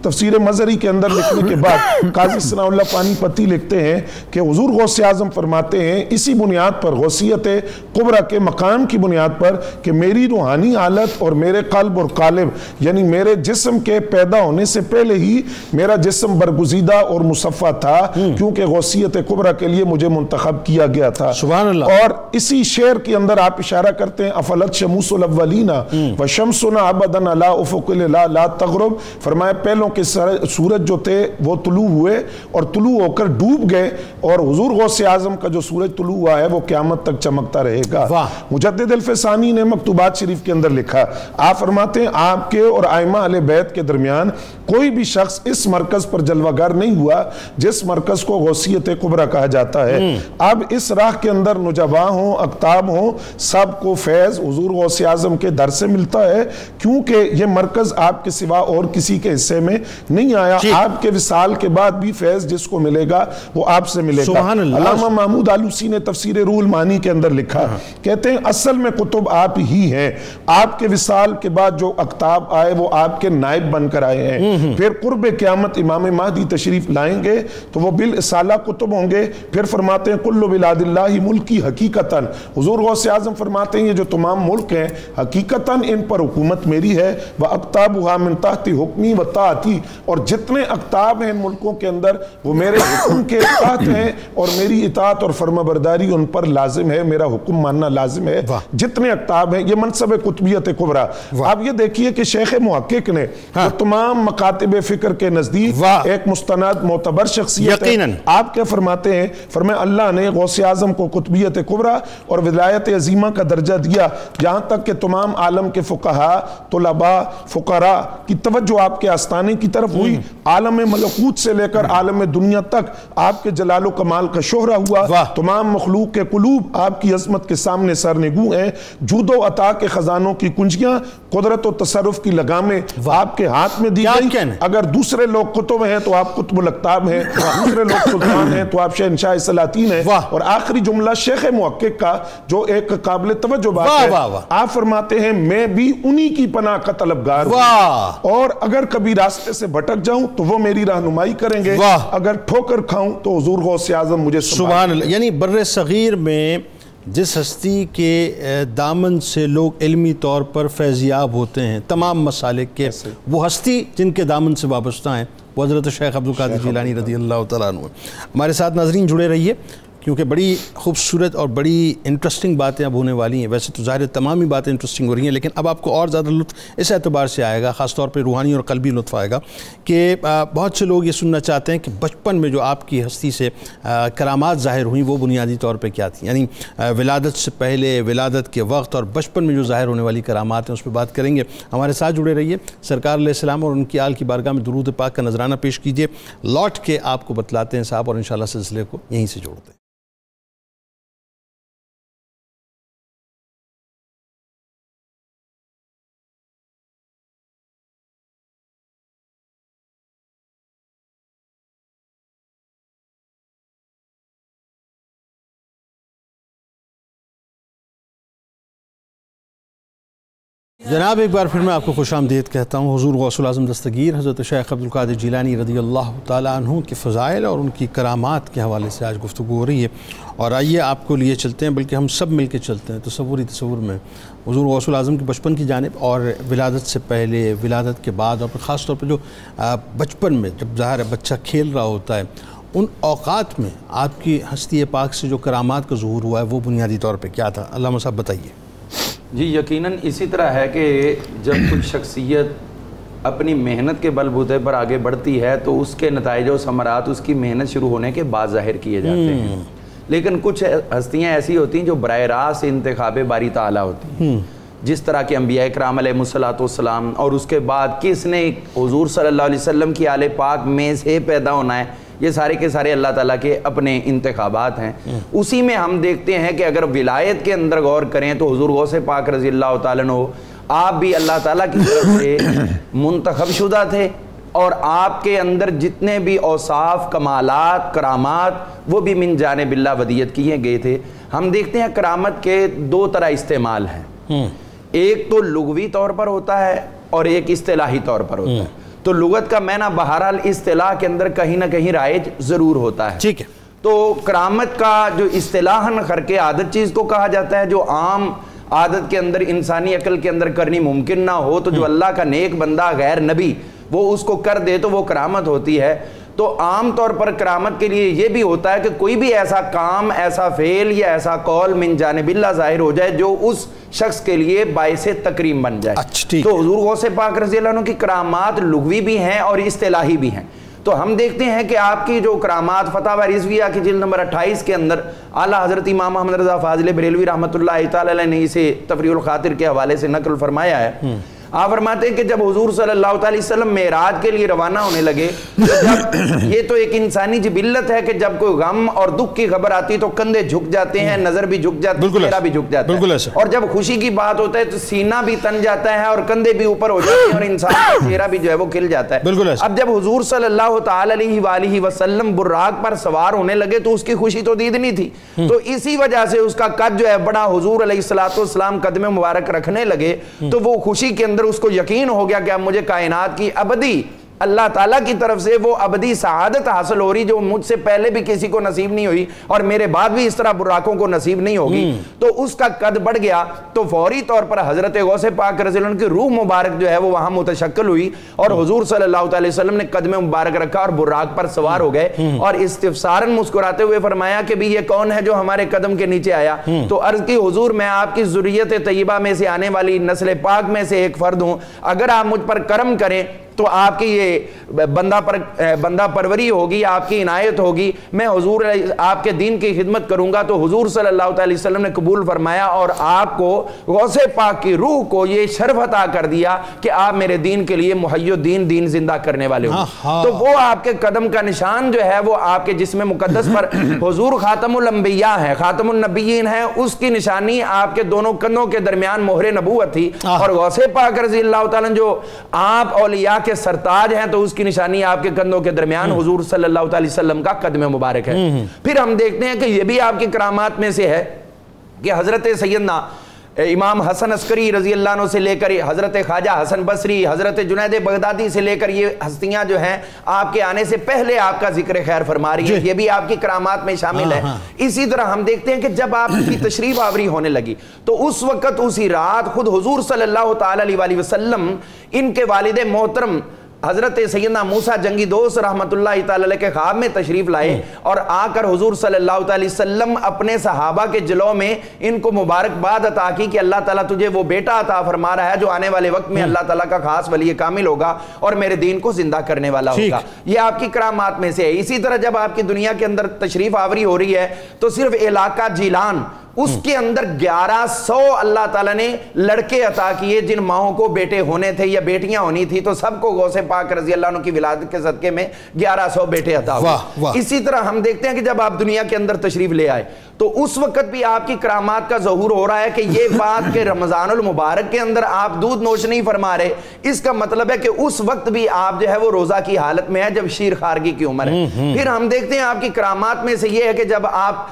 تفسیر مظہری کے اندر لکھنے کے بعد قاضی ثناء اللہ پانی پتی لکھتے ہیں کہ حضور غوث اعظم فرماتے ہیں اسی بنیاد پر غوثیت کبریٰ کے مقام کی بنیاد پر کہ میری روحانی حالت اور میرے قلب اور قالب یعنی میرے جسم کے پیدا ہونے سے پہلے ہی میرا جسم برگزیدہ اور مصفہ تھا کیونکہ غوثیت کبریٰ کے لیے مجھے منتخب کیا گیا تھا. سبحان اللہ. اور اسی شعر کے اندر آپ اشارہ کرتے ہیں افلت شموس الاولین وشمسنا ابدا علی افق لا تغرب. فرمایا پہلوں کے سورج جو تھے وہ طلوع ہوئے اور طلوع ہو کر ڈوب گئے اور حضور غوث اعظم کا جو سورج طلوع ہوا ہے وہ قیامت تک چمکتا رہے گا. مجدد الفسانی نے مکتوبات شریف کے اندر لکھا, آپ فرماتے ہیں آپ کے اور ائمہ اہل بیت کے درمیان کوئی بھی شخص اس مرکز پر جلوہ گر نہیں ہوا جس مرکز کو غوثیت کبریٰ کہا جاتا ہے. اب اس راہ کے اندر نجباں ہوں اقطاب ہوں سب کو فیض حضور غوث اعظم کے در سے ملتا ہے کیونکہ یہ مرکز آپ کے سوا اور کسی کے حصے میں نہیں آیا. آپ کے وصال کے بعد بھی فیض جس کو ملے گا وہ آپ سے ملے گا. علامہ محمود آلوسی نے تفسیر روح المعانی کے اندر لکھا, کہتے ہیں اصل میں کتب آپ ہی ہیں, آپ کے وصال کے بعد جو اقطاب آئے وہ آپ کے نائب بن کر آئے ہیں. پھر قرب قیامت امام مہدی تشریف لائیں گے تو وہ بالاسالہ کتب ہوں گے. پھر فرماتے ہیں کل بلاد اللہ ملکی حقیقتاً, حضور غوث اعظم فرماتے ہیں یہ جو تمام ملک ہیں حقیقتاً ان پر حکومت میری ہے. وَأَقْتَابُهَا مِن تَحْتِ حُکْمِی وَطَاعَتِی, اور جتنے اقطاب ہیں ان ملکوں کے اندر وہ میرے حکم کے تحت ہیں اور میری اطاعت اور فرما برداری ان پر لازم ہے, میرا حکم ماننا لازم ہے. جتنے اقطاب ہیں یہ منصب قطبیت کبریٰ. آپ یہ دیکھیے کہ شیخ محقق نے جو تمام مکاتب فکر کے نزدیک ایک مستند معتبر شخصیت ہے, آپ کیا فرماتے ہیں؟ فرمایا اللہ نے غوث اعظم کو قطبیت کبریٰ اور ولایت عظیمہ کا درجہ دیا یہاں تک کہ تمام عالم کے فقہاء طلباء فقراء کی توجہ آپ کے آستانے کی طرف ہوئی. عالم ملکوت سے لے کر عالم دنیا تک آپ کے جلال و کمال کا شہرہ ہوا. تمام مخلوق کے قلوب آپ کی عظمت کے سامنے سرنگوں ہیں. جود و عطا کے خزانوں کی کنجیاں قدرت و تصرف کی لگامیں آپ کے ہاتھ میں دی گئی. اگر دوسرے لوگ قطب ہیں تو آپ قطب الاقطاب ہیں, دوسرے لوگ سلطان ہیں تو آپ شہنشاہ سلاطین ہیں. اور آخری جملہ شیخ محقق کا جو ایک قابل توجہ بات ہے, آپ فرماتے ہیں میں بھی انہی کی پناہ کا طلبگار ہوں اور اگر کبھی راستے سے بھٹک جاؤں تو وہ میری رہنمائی کریں گے, اگر ٹھوکر کھاؤں تو حضور غوث اعظم مجھے سبحان اللہ. یعنی بر صغیر میں جس ہستی کے دامن سے لوگ علمی طور پر فیضیاب ہوتے ہیں تمام مسالک کے, وہ ہستی جن کے دامن سے وابستہ ہیں وہ حضرت شیخ عبدالقادر جیلانی رضی اللہ تعالیٰ عنہ. ہمارے ساتھ ناظرین جڑے رہیے کیونکہ بڑی خوبصورت اور بڑی انٹرسٹنگ باتیں اب ہونے والی ہیں. ویسے تو ظاہر تمام ہی باتیں انٹرسٹنگ ہو رہی ہیں لیکن اب آپ کو اور زیادہ لطف اس اعتبار سے آئے گا, خاص طور پہ روحانی اور قلبی لطف آئے گا کہ بہت سے لوگ یہ سننا چاہتے ہیں کہ بچپن میں جو آپ کی ہستی سے کرامات ظاہر ہوئیں وہ بنیادی طور پہ کیا تھیں, یعنی ولادت سے پہلے, ولادت کے وقت اور بچپن میں جو ظاہر ہونے والی کرامات ہیں اس پہ بات کریں گے. ہمارے ساتھ جڑے رہیے. سرکار علیہ السلام اور ان کی آل کی بارگاہ میں درود پاک کا نذرانہ پیش کیجیے. لوٹ کے آپ کو بتلاتے ہیں صاحب اور انشاءاللہ سلسلے کو یہیں سے جوڑتے ہیں. جناب ایک بار پھر میں آپ کو خوش آمدید کہتا ہوں. حضور غوث الاعظم دستگیر حضرت شیخ عبدالقادر جیلانی رضی اللہ تعالیٰ عنہ کے فضائل اور ان کی کرامات کے حوالے سے آج گفتگو ہو رہی ہے. اور آئیے آپ کو لیے چلتے ہیں, بلکہ ہم سب مل کے چلتے ہیں تصور میں حضور غوث الاعظم کے بچپن کی جانب اور ولادت سے پہلے, ولادت کے بعد, اور خاص طور پہ جو بچپن میں جب ظاہر بچہ کھیل رہا ہوتا ہے ان اوقات میں آپ کی ہستی پاک سے جو کرامات کا ظہور ہوا ہے وہ بنیادی طور پہ کیا تھا؟ علامہ صاحب بتائیے. جی یقیناً اسی طرح ہے کہ جب کوئی شخصیت اپنی محنت کے بل بوتے پر آگے بڑھتی ہے تو اس کے نتائج و ثمرات اس کی محنت شروع ہونے کے بعد ظاہر کیے جاتے ہیں. لیکن کچھ ہستیاں ایسی ہوتی ہیں جو براہ راست انتخاب باری تعالیٰ ہوتی ہیں, جس طرح کے انبیاء کرام علیہ السلام, اور اس کے بعد کس نے حضور صلی اللہ علیہ وسلم کی آل پاک میں سے پیدا ہونا ہے, یہ سارے کے سارے اللہ تعالیٰ کے اپنے انتخابات ہیں. اسی میں ہم دیکھتے ہیں کہ اگر ولایت کے اندر غور کریں تو حضور غوث پاک رضی اللہ تعالیٰ عنہ آپ بھی اللہ تعالیٰ کی طرف سے منتخب شدہ تھے اور آپ کے اندر جتنے بھی اوصاف کمالات کرامات وہ بھی من جانب اللہ ودیت کیے گئے تھے. ہم دیکھتے ہیں کرامت کے دو طرح استعمال ہیں, ایک تو لغوی طور پر ہوتا ہے اور ایک اصطلاحی طور پر ہوتا ہے. تو لغت کا معنی بہرحال اصطلاح کے اندر کہیں نہ کہیں رائج ضرور ہوتا ہے. ٹھیک ہے. تو کرامت کا جو اصطلاحاً خرق عادت چیز کو کہا جاتا ہے، جو عام عادت کے اندر انسانی عقل کے اندر کرنی ممکن نہ ہو، تو جو اللہ کا نیک بندہ غیر نبی وہ اس کو کر دے تو وہ کرامت ہوتی ہے۔ تو عام طور پر کرامت کے لیے یہ بھی ہوتا ہے کہ کوئی بھی ایسا کام، ایسا فعل یا ایسا قول من جانب اللہ ظاہر ہو جائے جو اس شخص کے لیے باعث تکریم بن جائے۔ تو حضور غوث پاک رضی اللہ عنہ کی کرامات لغوی بھی ہیں اور اصطلاحی بھی ہیں۔ تو ہم دیکھتے ہیں کہ آپ کی جو کرامات فتاوی رضویہ کی جلد نمبر 28 کے اندر اعلیٰ حضرت امام محمد رضا فاضل بریلوی رحمۃ اللہ تعالی علیہ نے اسے تفریح الخاطر کے حوالے سے نقل فرمایا ہے۔ آپ فرماتے ہیں کہ جب حضور صلی اللہ علیہ وسلم معراج کے لیے روانہ ہونے لگے، یہ تو ایک انسانی جبلت ہے کہ جب کوئی غم اور دکھ کی خبر آتی تو کندھے جھک جاتے ہیں، نظر بھی جھک جاتی ہے، چہرہ بھی جھک جاتا ہے، اور جب خوشی کی بات ہوتا ہے تو سینہ بھی تن جاتا ہے اور کندھے بھی اوپر ہو جاتے ہیں اور انسان کا چہرہ بھی جو ہے وہ کھل جاتا ہے۔ اب جب حضور صلی اللہ تعالی علیہ وآلہ وسلم براق پر سوار ہونے لگے تو اس کی خوشی تو دیدنی تھی، تو اسی وجہ سے اس کا قد جو ہے بڑا حضور علیہ السلام قدم مبارک رکھنے لگے، تو وہ خوشی کے اندر اس کو یقین ہو گیا کہ اب مجھے کائنات کی ابدی اللہ تعالیٰ کی طرف سے وہ ابدی سعادت حاصل ہو رہی جو مجھ سے پہلے بھی کسی کو نصیب نہیں ہوئی اور میرے بعد بھی اس طرح براقوں کو نصیب نہیں ہوگی، تو اس کا قد بڑھ گیا۔ تو فوری طور پر حضرت غوث پاک رضی اللہ عنہ کی روح مبارک جو ہے وہ وہاں متشکل ہوئی اور حضور صلی اللہ علیہ وسلم نے قدم مبارک رکھا اور براق پر سوار ہو گئے اور استفساراً مسکراتے ہوئے فرمایا کہ بھی یہ کون ہے جو ہمارے قدم کے نیچے آیا؟ تو عرض کی حضور میں آپ کی ذریت طیبہ میں سے آنے والی نسل پاک میں سے ایک فرد ہوں، اگر آپ مجھ پر کرم کریں تو آپ کی یہ بندہ پروری ہوگی، آپ کی عنایت ہوگی، میں حضور آپ کے دین کی خدمت کروں گا۔ تو حضور صلی اللہ علیہ وسلم نے قبول فرمایا اور آپ کو غوث پاک کی روح کو یہ شرف عطا کر دیا کہ آپ میرے دین کے لیے محی الدین، دین زندہ کرنے والے ہوں۔ تو وہ آپ کے قدم کا نشان جو ہے وہ آپ کے جسم مقدس پر حضور خاتم الانبیاء ہے، خاتم النبیین ہے، اس کی نشانی آپ کے دونوں کندھوں کے درمیان مہر نبوت تھی، اور غوث پاک رضی اللہ تعالیٰ جو آپ اولیاء کے سرتاج ہیں تو اس کی نشانی آپ کے کندھوں کے درمیان حضور صلی اللہ علیہ وسلم کا قدم مبارک ہے۔ پھر ہم دیکھتے ہیں کہ یہ بھی آپ کی کرامات میں سے ہے کہ حضرت سیدنا امام حسن عسکری رضی اللہ عنہ سے لے کر حضرت خواجہ حسن بصری، حضرت جنید بغدادی سے لے کر یہ ہستیاں جو ہیں آپ کے آنے سے پہلے آپ کا ذکر خیر فرما رہی ہیں، یہ بھی آپ کی کرامات میں شامل ہے۔ اسی طرح ہم دیکھتے ہیں کہ جب آپ کی تشریف آوری ہونے لگی تو اس وقت اسی رات خود حضور صلی اللہ تعالی علیہ وسلم ان کے والد محترم حضرت سیدنا موسیٰ جنگی دوست رحمت اللہ تعالی علیہ کے خواب میں تشریف لائے اور آ کر حضور صلی اللہ علیہ وسلم اپنے صحابہ کے جلو میں ان کو مبارکباد عطا کی کہ اللہ تعالیٰ تجھے وہ بیٹا عطا فرما رہا ہے جو آنے والے وقت میں اللہ تعالیٰ کا خاص ولی کامل ہوگا اور میرے دین کو زندہ کرنے والا ہوگا۔ یہ آپ کی کرامات میں سے ہے۔ اسی طرح جب آپ کی دنیا کے اندر تشریف آوری ہو رہی ہے تو صرف علاقہ جیلان اس کے اندر 1100 اللہ تعالیٰ نے لڑکے عطا کیے جن ماؤں کو بیٹے ہونے تھے یا بیٹیاں ہونی تھی، تو سب کو غوث پاک رضی اللہ عنہ کی ولادت کے صدقے میں 1100 بیٹے عطا ہوئے۔ اسی طرح ہم دیکھتے ہیں کہ جب آپ دنیا کے اندر تشریف لے آئے تو اس وقت بھی آپ کی کرامات کا ظہور ہو رہا ہے کہ یہ بات کہ رمضان المبارک کے اندر آپ دودھ نوش نہیں فرما رہے، اس کا مطلب ہے کہ اس وقت بھی آپ جو ہے وہ روزہ کی حالت میں ہے جب شیر خارگی کی عمر ہے۔ پھر ہم دیکھتے ہیں آپ کی کرامات میں سے یہ ہے کہ جب آپ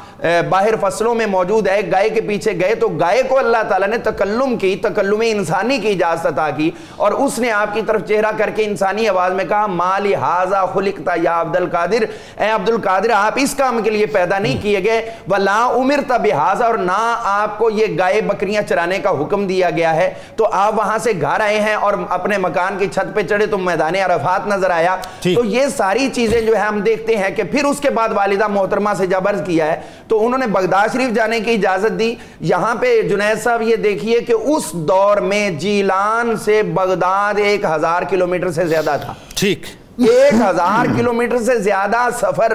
باہر فصلوں میں موجود ہے، گائے کے پیچھے گئے تو گائے کو اللہ تعالیٰ نے تکلم انسانی کی اجازت عطا کی اور اس نے آپ کی طرف چہرہ کر کے انسانی آواز میں کہا ما لہذا خلقت یا عبد القادر، اے عبد القادر آپ اس کام کے لیے پیدا نہیں کیے گئے، ولا امرت بہذا، اور نہ آپ کو یہ گائے بکریاں چرانے کا حکم دیا گیا ہے۔ تو آپ وہاں سے گھر آئے ہیں اور اپنے مکان کی چھت پہ چڑھے تو میدان عرفات نظر آیا۔ تو یہ ساری چیزیں جو ہے ہم دیکھتے ہیں کہ پھر اس کے بعد والدہ محترمہ سے جب عرض کیا ہے تو انہوں نے بغداد شریف جانے کی اجازت دی۔ یہاں پہ جنید صاحب یہ دیکھیے کہ اس دور میں جیلان سے بغداد 1000 کلومیٹر سے زیادہ تھا۔ ٹھیک 1000 کلومیٹر سے زیادہ سفر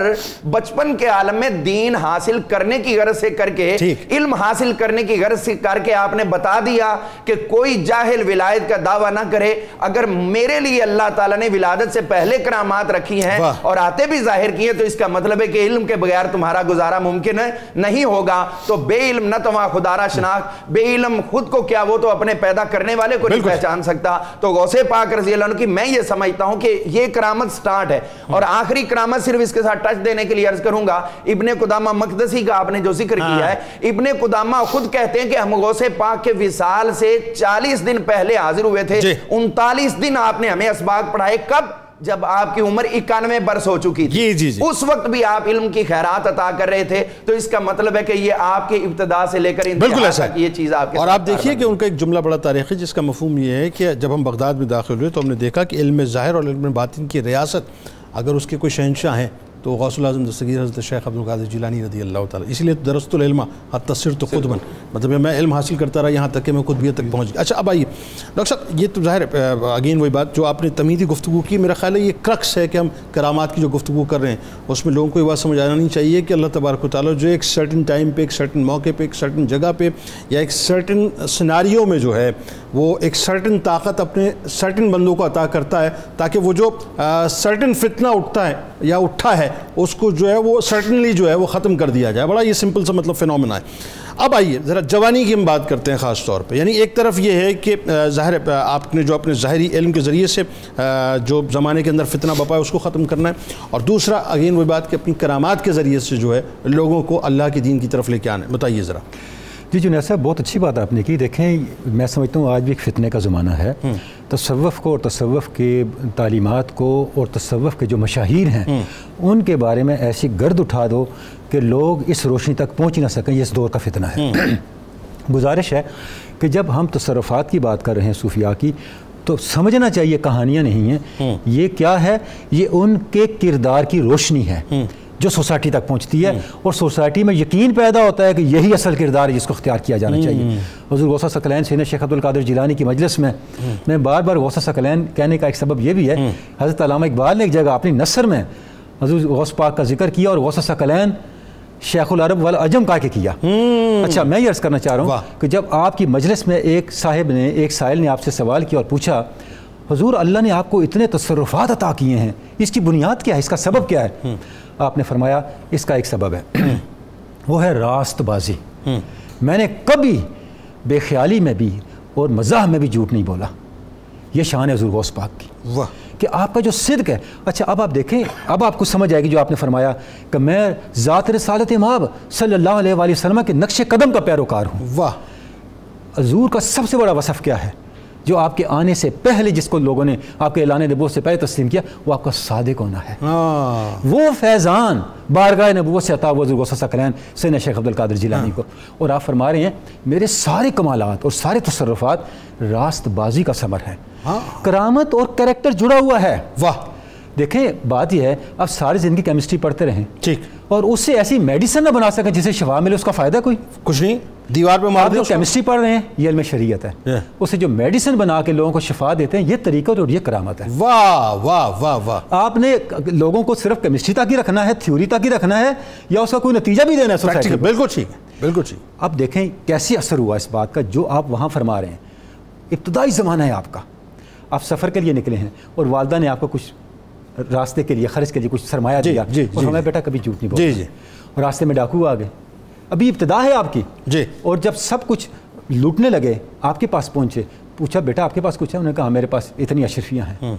بچپن کے عالم میں دین حاصل کرنے کی غرض سے کر کے، علم حاصل کرنے کی غرض سے کر کے آپ نے بتا دیا کہ کوئی جاہل ولایت کا دعویٰ نہ کرے، اگر میرے لیے اللہ تعالیٰ نے ولادت سے پہلے کرامات رکھی ہیں اور آتے بھی ظاہر کیے تو اس کا مطلب ہے کہ علم کے بغیر تمہارا گزارا ممکن نہیں ہوگا۔ تو بے علم نہ تمہا خدارا شناخت، بے علم خود کو کیا وہ تو اپنے پیدا کرنے والے کو نہیں پہچان سکتا۔ تو غوث پاک رضی اللہ عنہ کی میں یہ سمجھتا ہوں کہ یہ کرامت سٹارٹ ہے۔ اور آخری کرامت صرف اس کے ساتھ ٹچ دینے کے لیے عرض کروں گا، ابن قدامہ مقدسی کا آپ نے جو ذکر کیا ہے، ابن قدامہ خود کہتے ہیں کہ ہم غوث پاک کے وصال سے 40 دن پہلے حاضر ہوئے تھے، 39 دن آپ نے ہمیں اسباق پڑھائے۔ کب؟ جب آپ کی عمر 91 برس ہو چکی تھی، جی جی، اس وقت بھی آپ علم کی خیرات عطا کر رہے تھے، تو اس کا مطلب ہے کہ یہ آپ کے ابتدا سے لے کر بالکل ایسا یہ چیز آپ کے اور آپ دیکھیے کہ ان کا ایک جملہ بڑا تاریخی جس کا مفہوم یہ ہے کہ جب ہم بغداد میں داخل ہوئے تو ہم نے دیکھا کہ علم ظاہر اور علم باطن کی ریاست اگر اس کے کوئی شہنشاہ ہیں تو غوث الاعظم دستگیر حضرت شیخ عبدالقادر جیلانی رضی اللہ تعالیٰ. اسی لیے درست العلم حتی صرت قطبا، مطلب میں علم حاصل کرتا رہا یہاں تک کہ میں قطبیت تک پہنچ گیا. اچھا اب آئیے ڈاکٹر صاحب، یہ تو ظاہر اگین وہی بات جو آپ نے تمہیدی گفتگو کی، میرا خیال ہے یہ کرکس ہے کہ ہم کرامات کی جو گفتگو کر رہے ہیں اس میں لوگوں کو یہ بات سمجھ آنا نہیں چاہیے کہ اللہ تبارک و تعالیٰ جو ایک سرٹن ٹائم پہ، ایک سرٹن موقع پہ، ایک سرٹن جگہ پہ یا ایک سرٹن سیناریو میں جو ہے وہ ایک سرٹن طاقت اپنے سرٹن بندوں کو عطا کرتا ہے تاکہ وہ جو سرٹن فتنہ اٹھتا ہے یا اٹھا ہے اس کو جو ہے وہ سرٹنلی جو ہے وہ ختم کر دیا جائے. بڑا یہ سمپل سا مطلب فینومینا ہے. اب آئیے ذرا جوانی کی ہم بات کرتے ہیں خاص طور پہ. یعنی ایک طرف یہ ہے کہ ظاہر آپ نے جو اپنے ظاہری علم کے ذریعے سے جو زمانے کے اندر فتنہ بپا ہے اس کو ختم کرنا ہے، اور دوسرا اگین وہی بات کہ اپنی کرامات کے ذریعے سے جو ہے لوگوں کو اللہ کے دین کی طرف لے کے آنا ہے. بتائیے ذرا. جی جنید صاحب، بہت اچھی بات آپ نے کی. دیکھیں میں سمجھتا ہوں آج بھی ایک فتنے کا زمانہ ہے. تصوف کو اور تصوف کے تعلیمات کو اور تصوف کے جو مشاہیر ہیں ان کے بارے میں ایسی گرد اٹھا دو کہ لوگ اس روشنی تک پہنچ ہی نہ سکیں. یہ اس دور کا فتنہ ہے. گزارش ہے کہ جب ہم تصرفات کی بات کر رہے ہیں صوفیاء کی تو سمجھنا چاہیے کہانیاں نہیں ہیں. یہ کیا ہے؟ یہ ان کے کردار کی روشنی ہے جو سوسائٹی تک پہنچتی ہے، اور سوسائٹی میں یقین پیدا ہوتا ہے کہ یہی اصل کردار ہے جس کو اختیار کیا جانا چاہیے. حضور غوث ثقلین سیدنا شیخ عبدالقادر جیلانی کی مجلس میں بار بار غوث ثقلین کہنے کا ایک سبب یہ بھی ہے. حضرت علامہ اقبال نے ایک جگہ اپنی نثر میں حضور غوث پاک کا ذکر کیا اور غوث ثقلین شیخ العرب والعجم کہا کہ کیا. اچھا میں یہ عرض کرنا چاہ رہا ہوں کہ جب آپ کی مجلس میں ایک سائل نے آپ سے سوال کیا اور پوچھا حضور اللہ نے آپ کو اتنے تصرفات عطا کیے ہیں، اس کی بنیاد کیا ہے، اس کا سبب کیا ہے؟ آپ نے فرمایا اس کا ایک سبب ہے، وہ ہے راست بازی. میں نے کبھی بے خیالی میں بھی اور مزاح میں بھی جھوٹ نہیں بولا. یہ شان ہے حضور غوث پاک کی کہ آپ کا جو صدق ہے. اچھا اب آپ دیکھیں، اب آپ کو سمجھ آئے گی جو آپ نے فرمایا کہ میں ذات رسالت مآب صلی اللہ علیہ وآلہ وسلم کے نقش قدم کا پیروکار ہوں. واہ، حضور کا سب سے بڑا وصف کیا ہے جو آپ کے آنے سے پہلے جس کو لوگوں نے آپ کے اعلان نبوت سے پہلے تسلیم کیا؟ وہ آپ کا صادق ہونا ہے. وہ فیضان بارگاہ نبوت سے عطا ہوا حضور غوث ثقلین سیدنا شیخ عبدالقادر جیلانی کو. اور آپ فرما رہے ہیں میرے سارے کمالات اور سارے تصرفات راست بازی کا ثمر ہے. کرامت اور کریکٹر جڑا ہوا ہے. واہ، دیکھیں بات یہ ہے آپ ساری زندگی کیمسٹری پڑھتے رہیں ٹھیک، اور اس سے ایسی میڈیسن نہ بنا سکیں جسے شفا ملے، اس کا فائدہ کوئی کچھ نہیں. دیوار پہ مار دیں. کیمسٹری پڑھ رہے ہیں یہ علم شریعت ہے، اسے جو میڈیسن بنا کے لوگوں کو شفا دیتے ہیں یہ طریقہ اور یہ کرامت ہے. واہ واہ واہ واہ. آپ نے لوگوں کو صرف کیمسٹری تک ہی رکھنا ہے، تھیوری تک ہی رکھنا ہے، یا اس کا کوئی نتیجہ بھی دینا ہے سوسائٹی کو؟ بالکل ٹھیک ہے، بالکل ٹھیک. اب دیکھیں کیسے اثر ہوا اس بات کا جو آپ وہاں فرما رہے ہیں. ابتدائی زمانہ ہے آپ کا، آپ سفر کے لیے نکلے ہیں اور والدہ نے آپ کو کچھ راستے کے لیے خرچ کے لیے کچھ سرمایہ دیا اور ہمیں بیٹا کبھی جھوٹ نہیں بولنا. اور راستے میں ڈاکو آ گئے، ابھی ابتدا ہے آپ کی اور جب سب کچھ لوٹنے لگے آپ کے پاس پہنچے، پوچھا بیٹا آپ کے پاس کچھ ہے؟ انہوں نے کہا میرے پاس اتنی اشرفیاں ہیں.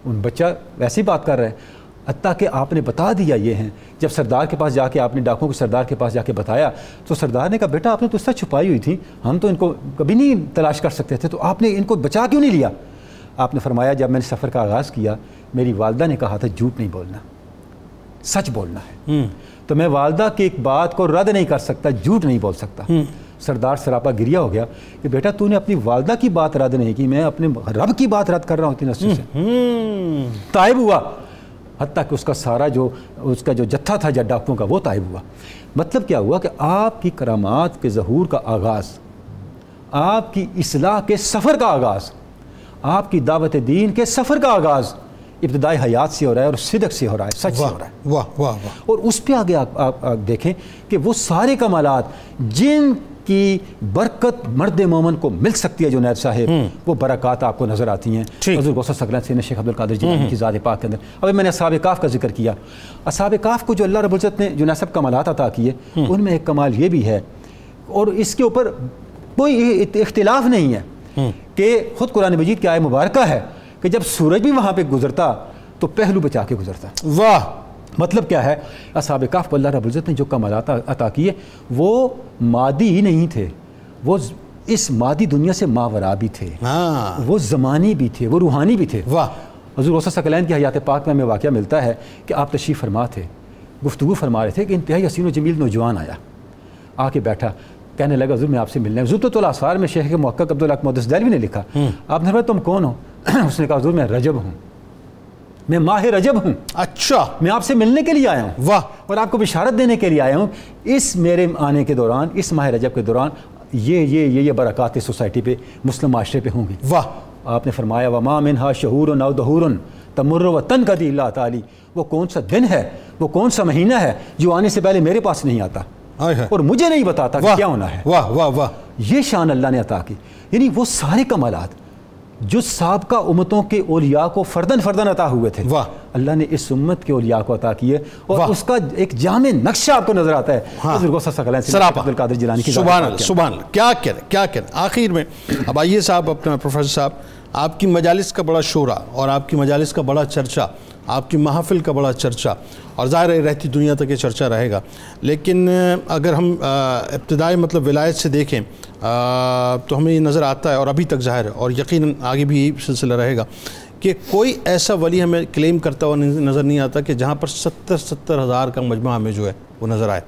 ان بچہ ویسے ہی بات کر رہے ہیں حتیٰ کہ آپ نے بتا دیا یہ ہیں. جب سردار کے پاس جا کے آپ نے ڈاکوں کو سردار کے پاس جا کے بتایا تو سردار نے کہا بیٹا آپ نے تو اس طرح چھپائی ہوئی تھی، ہم تو ان کو کبھی نہیں تلاش کر سکتے تھے، تو آپ نے ان کو بچا کیوں نہیں لیا؟ آپ نے فرمایا جب میں نے سفر کا آغاز کیا میری والدہ نے کہا تھا جھوٹ نہیں بولنا، سچ بولنا ہے. تو میں والدہ کی ایک بات کو رد نہیں کر سکتا، جھوٹ نہیں بول سکتا. سردار سراپا گریا ہو گیا کہ بیٹا تو نے اپنی والدہ کی بات رد نہیں کی، میں اپنے رب کی بات رد کر رہا ہوں اتنی نصیحت سے. تائب ہوا، حتیٰ کہ اس کا سارا جو اس کا جو جتھا تھا ڈاکوؤں کا وہ تائب ہوا. مطلب کیا ہوا کہ آپ کی کرامات کے ظہور کا آغاز، آپ کی اصلاح کے سفر کا آغاز، آپ کی دعوت دین کے سفر کا آغاز ابتدائی حیات سے ہو رہا ہے اور صدق سے ہو رہا ہے، سچ سے ہو رہا ہے. واہ واہ واہ. اور اس پہ آگے آپ دیکھیں کہ وہ سارے کمالات جن کی برکت مرد مومن کو مل سکتی ہے جنید صاحب، وہ برکات آپ کو نظر آتی ہیں حضور غوث ثقلین سیدنا شیخ عبدالقادر جیلانی کی ذات پاک کے اندر. ابھی میں نے اصحاب کہف کا ذکر کیا. اصحاب کہف کو جو اللہ رب العزت نے جنید صاحب کمالات عطا کیے ان میں ایک کمال یہ بھی ہے اور اس کے اوپر کوئی اختلاف نہیں ہے کہ خود قرآن مجید کی آیت مبارکہ ہے کہ جب سورج بھی وہاں پہ گزرتا تو پہلو بچا کے گزرتا. واہ. مطلب کیا ہے؟ اصحاب کہف کو اللہ رب العزت نے جو کمالات عطا کیے وہ مادی ہی نہیں تھے، وہ اس مادی دنیا سے ماورا بھی تھے، وہ زمانی بھی تھے، وہ روحانی بھی تھے. واہ. حضور غوث ثقلین کی حیات پاک میں ہمیں واقعہ ملتا ہے کہ آپ تشریف فرما تھے، گفتگو فرما رہے تھے کہ انتہائی حسین و جمیل نوجوان آیا، آ کے بیٹھا، کہنے لگا حضور میں آپ سے ملنا ہے۔ زبدۃ الاسرار میں شیخ محقق عبدالحق محدث دہلوی نے لکھا، آپ نے فرمایا تم کون ہو؟ اس نے کہا حضور میں رجب ہوں، میں ماہ رجب ہوں، اچھا، میں آپ سے ملنے کے لیے آیا ہوں، واہ، اور آپ کو بشارت دینے کے لیے آیا ہوں اس میرے آنے کے دوران، اس ماہ رجب کے دوران یہ برکات اس سوسائٹی پہ، مسلم معاشرے پہ ہوں گی۔ واہ، آپ نے فرمایا وما منہا شہور او دہور تمر وتنقضی اللہ تعالی، وہ کون سا دن ہے، وہ کون سا مہینہ ہے جو آنے سے پہلے میرے پاس نہیں آتا اور مجھے نہیں بتاتا کہ کیا ہونا ہے۔ واہ واہ واہ، یہ شان اللہ نے عطا کی، یعنی وہ سارے کمالات جو سابقہ امتوں کے اولیاء کو فردن فردن عطا ہوئے تھے، واہ، اللہ نے اس امت کے اولیاء کو عطا کیے، اور اس کا ایک جامع نقشہ آپ کو نظر آتا ہے حضرت غوث ثقلین سے عبد القادر جیلانی کی۔ سبحان اللہ، سبحان اللہ، کیا کریں۔ آخر میں اب آئیے صاحب، اپنا پروفیسر صاحب، آپ کی مجالس کا بڑا شورا اور آپ کی مجالس کا بڑا چرچا، آپ کی محافل کا بڑا چرچا، اور ظاہر ہے رہتی دنیا تک یہ چرچا رہے گا، لیکن اگر ہم ابتدائی مطلب ولایت سے دیکھیں تو ہمیں یہ نظر آتا ہے، اور ابھی تک ظاہر ہے، اور یقیناً آگے بھی یہی سلسلہ رہے گا، کہ کوئی ایسا ولی ہمیں کلیم کرتا ہوا نظر نہیں آتا کہ جہاں پر 70 ہزار کا مجمع ہمیں جو ہے وہ نظر آئے۔